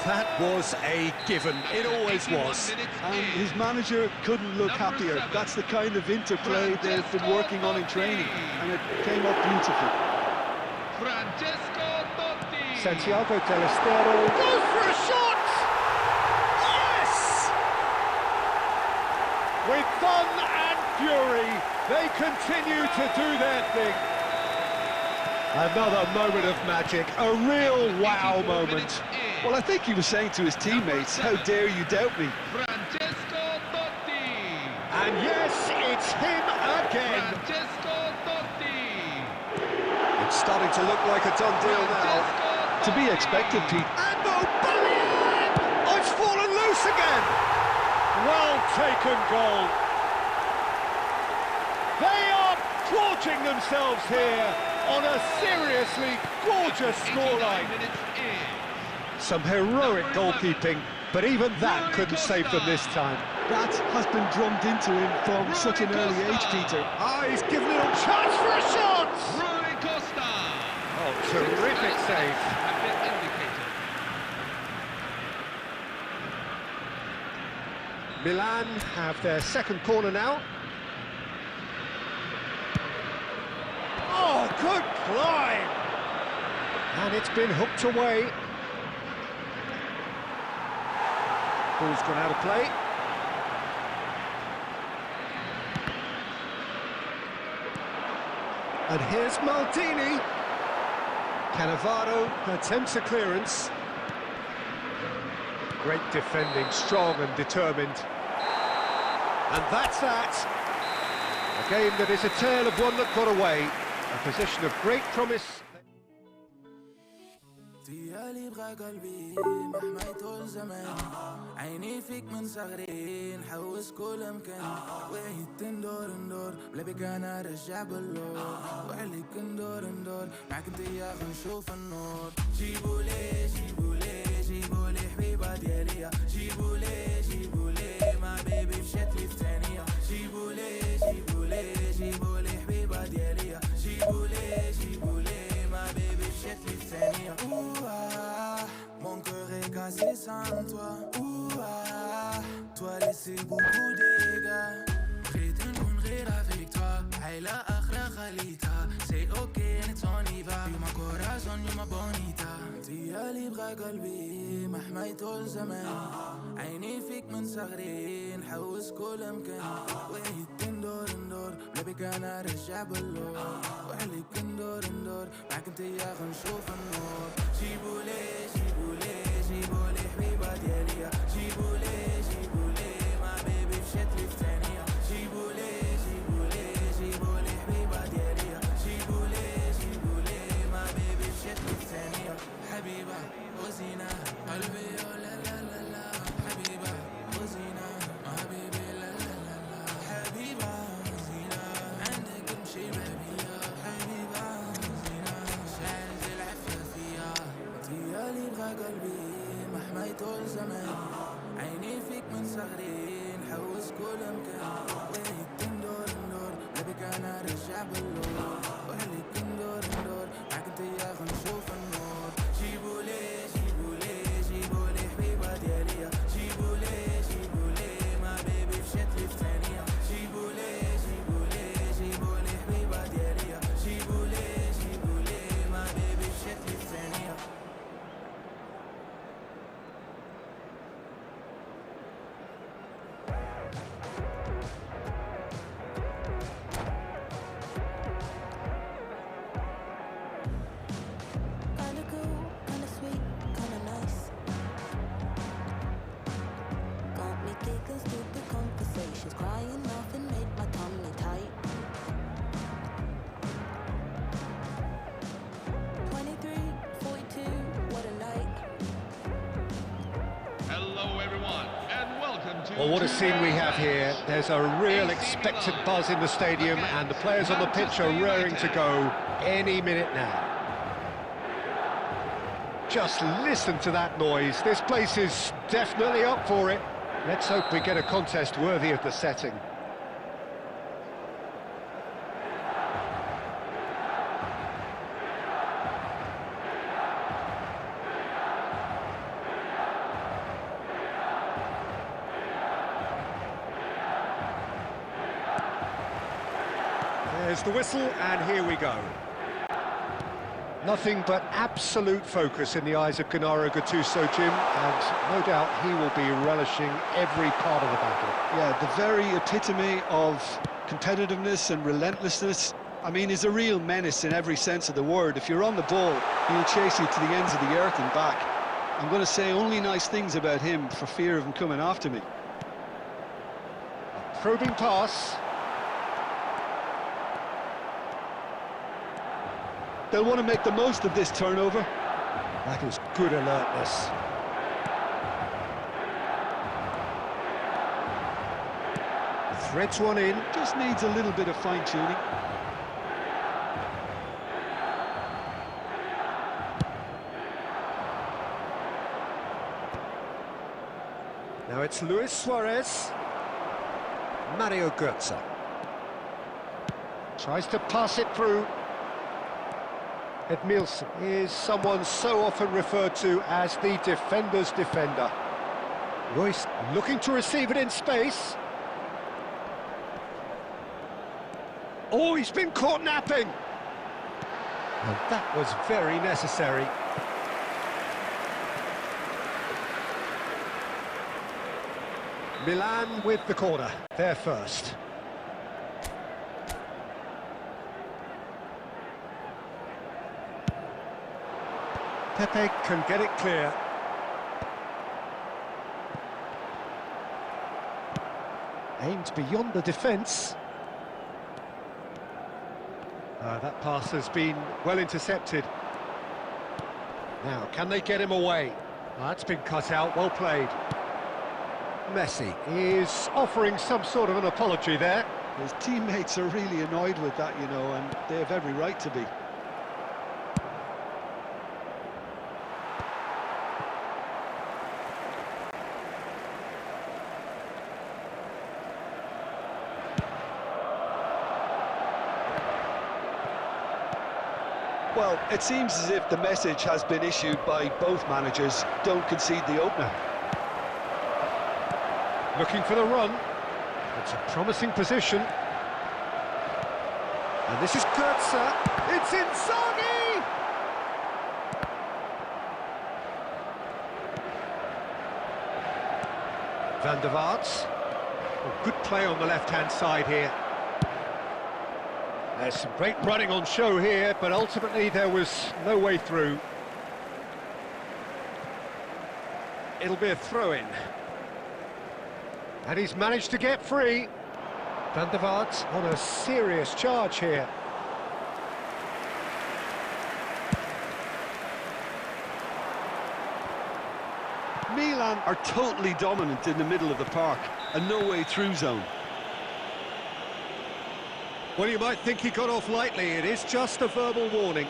That was a given. It always was. And his manager couldn't look happier. That's the kind of interplay they've been working on in training, and it came up beautifully. Francesco Totti. Santiago del Estero goes for a shot! Yes! With fun and fury, they continue to do their thing. Another moment of magic, a real wow moment. Well, I think he was saying to his teammates, how dare you doubt me? Francesco Totti. And yes, it's him again. Francesco Totti. It's starting to look like a done deal now. To be expected, Pete. And Aubameyang! Oh, it's fallen loose again. Well taken goal. They are gorgeous. gorging themselves here on a seriously gorgeous 89 scoreline. minutes in. Some heroic goalkeeping, but even that couldn't save them this time. That has been drummed into him from such an early age, Peter. Ah, he's given it a chance for a shot! Rui Costa. Oh, terrific save. Have been indicated. Milan have their second corner now. Oh, good climb! And it's been hooked away. Ball's gone out of play. And here's Maldini. Cannavaro attempts a clearance. Great defending, strong and determined. And that's that. A game that is a tale of one that got away. A position of great promise. ديالي بغا قلبي مهما يطول زمان عيني فيك من صغري نحوس كل مكان وعيت ندور بلا بك انا رجع باللور وعليك ندور معاك انت يا غنشوف النور جيبولي حبيبة ديالي جيبولي ما بيبي مشات لي في ثانية جيبولي حبيبة ديالي جيبولي ما بيبي مشات لي في ثانية mon cœur est cassé sans toi. Toi laissé beaucoup de dégâts. Prête une rire avec toi. Aïla akhra khalita. C'est ok, on y va. You my corazon, you my bonita. ديالي بغا قلبي مهما يطول زمان عيني فيك من صغري نحوس كل مكان وعيت ندور بلا بك انا رجع باللور وعليك ندور معاك انت يا غنشوف النور جيبولي حبيبة ديالي جيبولي ما بيبي مشات لي في ثانية جيبولي حبيبة ديالي جيبولي ما بيبي مشات لي في ثانية حبيبة وزينة قلبي لا لا لا لا حبيبة وزينة ما بيبي لا لا لا لا حبيبة وزينة عندك مشي بابية حبيبة وزينة شعل العافية فيها ديالي بغا قلبي مهما يطول زمان عيني فيك من صغري نحوس كل مكان وعيت ندور بلا بك انا رجع باللور وعليك ندور معاك انت يا غنشوف النور جيبولي حبيبة ديالي جيبولي ما بيبي مشات لي في ثانية جيبولي حبيبة ديالي جيبولي ما بيبي مشات لي في ثانية Kinda cool, kinda sweet, kinda nice. Got me thinking stupid conversations, crying, laughing, made my tummy tight. 23, 42, what a night. Hello, everyone, and welcome to. Well, what a scene we have here. There's a real expectant buzz in the stadium, and the players on the pitch are raring to go any minute now. Just listen to that noise. This place is definitely up for it. Let's hope we get a contest worthy of the setting. There's the whistle, and here we go. Nothing but absolute focus in the eyes of Gennaro Gattuso, Jim, and no doubt he will be relishing every part of the battle. Yeah, the very epitome of competitiveness and relentlessness. I mean, he's a real menace in every sense of the word. If you're on the ball, he'll chase you to the ends of the earth and back. I'm going to say only nice things about him for fear of him coming after me. Probing pass. They'll want to make the most of this turnover. That is good alertness. Threads one in. Just needs a little bit of fine-tuning. Now it's Luis Suarez. Mario Götze. Tries to pass it through. Edmilson is someone so often referred to as the defender's defender. Royce looking to receive it in space. Oh, he's been caught napping. And that was very necessary. Milan with the corner, there first. Pepe can get it clear. Aimed beyond the defence. That pass has been well intercepted. Now, can they get him away? That's been cut out, well played. Messi is offering some sort of an apology there. His teammates are really annoyed with that, you know, and they have every right to be. Well, it seems as if the message has been issued by both managers: don't concede the opener. Looking for the run. It's a promising position. And this is Götze. It's Inzaghi! Van der Vaart. Oh, good play on the left-hand side here. There's some great running on show here, but ultimately there was no way through. It'll be a throw-in. And he's managed to get free. Van der Vaart on a serious charge here. Milan are totally dominant in the middle of the park, a no-way-through zone. Well, you might think he got off lightly. It is just a verbal warning.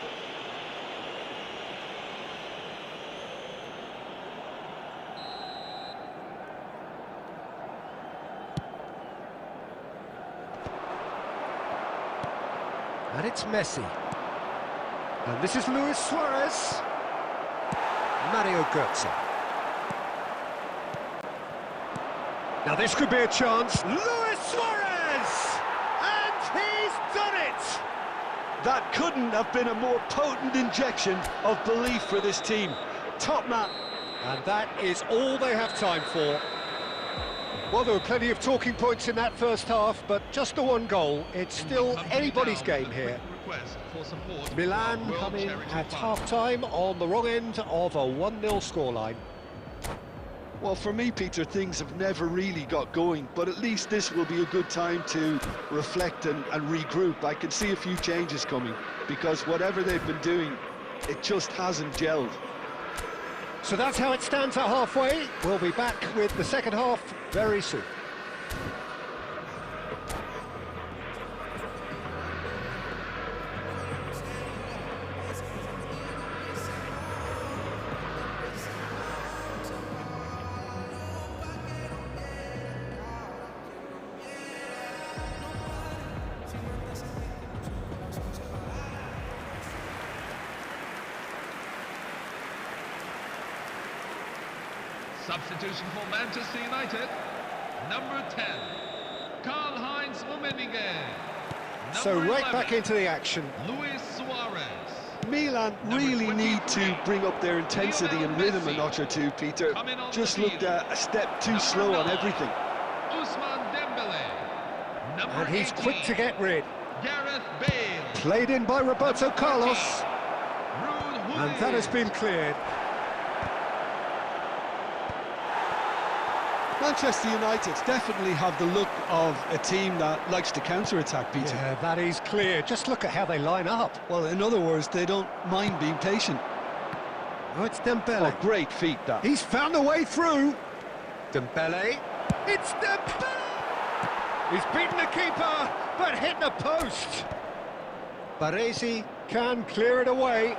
And it's Messi. And this is Luis Suarez. Mario Götze. Now this could be a chance. Luis Suarez! And he's done it! That couldn't have been a more potent injection of belief for this team. Top man. And that is all they have time for. Well, there were plenty of talking points in that first half, but just the one goal. It's still anybody's game here. Milan coming at half-time on the wrong end of a 1-0 scoreline. Well, for me, Peter, things have never really got going, but at least this will be a good time to reflect and regroup. I can see a few changes coming, because whatever they've been doing, it just hasn't gelled. So that's how it stands at halfway. We'll be back with the second half very soon. Substitution for Manchester United, number 10, Karl-Heinz Rummenigge. So right back into the action. Luis Suarez. Milan really need to bring up their intensity and rhythm a notch or two, Peter. Just looked a step too slow on everything. Ousmane Dembele. Number And he's 18, quick to get rid. Gareth Bale. Played in by Roberto Number 13, Carlos. Ruud And that has been cleared. Manchester United definitely have the look of a team that likes to counter-attack, Peter. Yeah, that is clear. Just look at how they line up. Well, in other words, they don't mind being patient. Oh, it's Dembele. Oh, great feat, that. He's found a way through. Dembele. It's Dembele! He's beaten the keeper, but hit the post. Baresi can clear it away.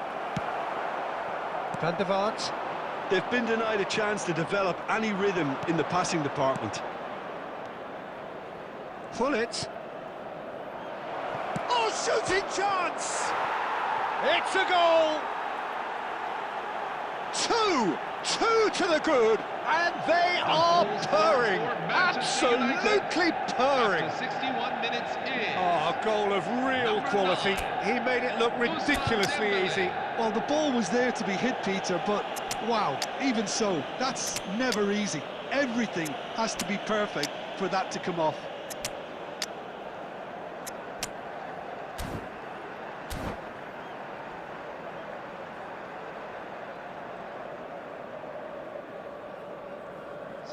Van der Vaart. They've been denied a chance to develop any rhythm in the passing department. Pullet. Oh, shooting chance! It's a goal! Two to the good, and they are purring, absolutely purring. After 61 minutes in. Oh, a goal of real quality. He made it look ridiculously easy. Well, the ball was there to be hit, Peter, but wow, even so, that's never easy. Everything has to be perfect for that to come off.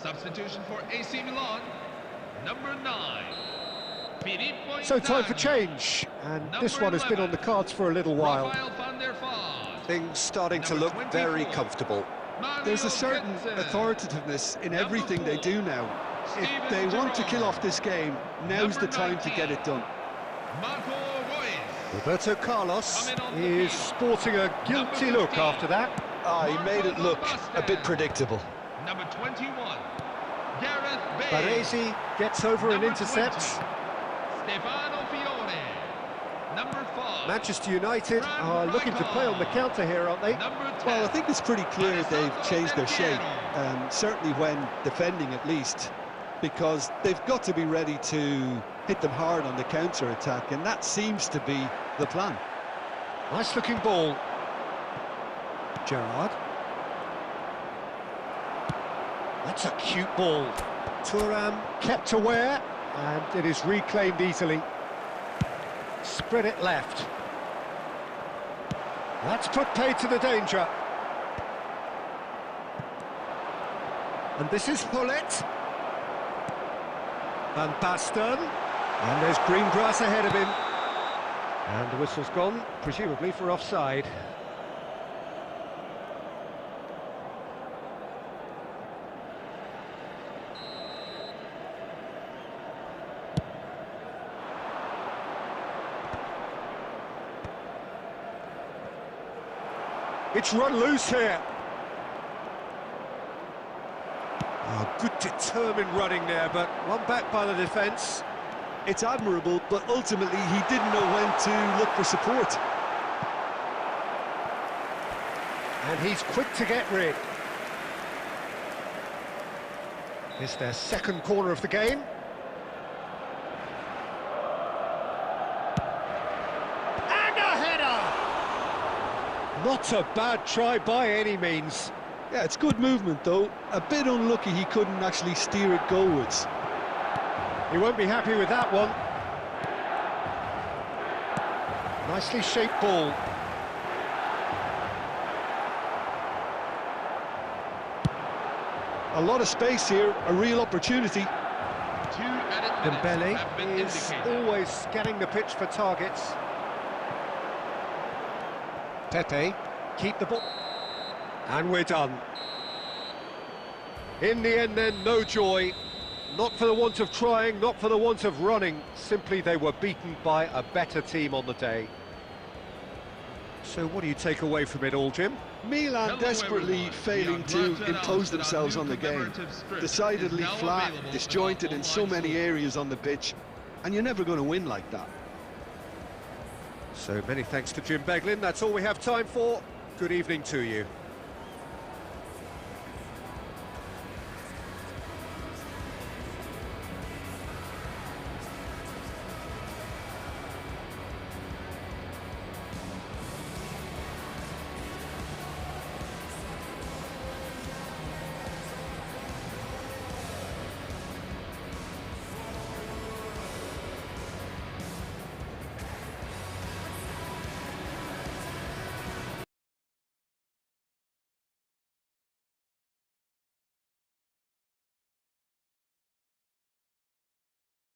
Substitution for AC Milan, number 9. So time for change, and this one has been on the cards for a little while. Things starting to look very comfortable. There's a certain authoritativeness in everything they do now. If they want to kill off this game, now's the time to get it done. Roberto Carlos is sporting a guilty look after that. He made it look a bit predictable. Number 21, Gareth Bale. Baresi gets over and intercepts. Stefano Fiore. Number 5. Manchester United are looking to play on the counter here, aren't they? Number 10. Well, I think it's pretty clear they've changed their shape, certainly when defending at least, because they've got to be ready to hit them hard on the counter-attack, and that seems to be the plan. Nice-looking ball. Gerrard. That's a cute ball. Thuram kept aware, and it is reclaimed easily. Spread it left. That's put paid to the danger. And this is Pullet. Van Basten. And there's green grass ahead of him. And the whistle's gone, presumably for offside. It's run loose here. Oh, good determined running there, but one back by the defence. It's admirable, but ultimately he didn't know when to look for support. And he's quick to get rid. It's their second corner of the game. And a header! Not a bad try by any means. Yeah, it's good movement though. A bit unlucky he couldn't actually steer it goalwards. He won't be happy with that one. Nicely shaped ball. A lot of space here, a real opportunity. 2 added minutes Dembele have been is indicated. always scanning the pitch for targets. Tete, keep the ball. And we're done. In the end then, no joy. Not for the want of trying, not for the want of running. Simply they were beaten by a better team on the day. So what do you take away from it all, Jim? Milan Hello, desperately everyone. failing We to are glad to impose announce that themselves our on the new game. commemorative script Decidedly is now flat, available disjointed on in so online many sources. areas on the pitch, and you're never going to win like that. So many thanks to Jim Beglin. That's all we have time for. Good evening to you.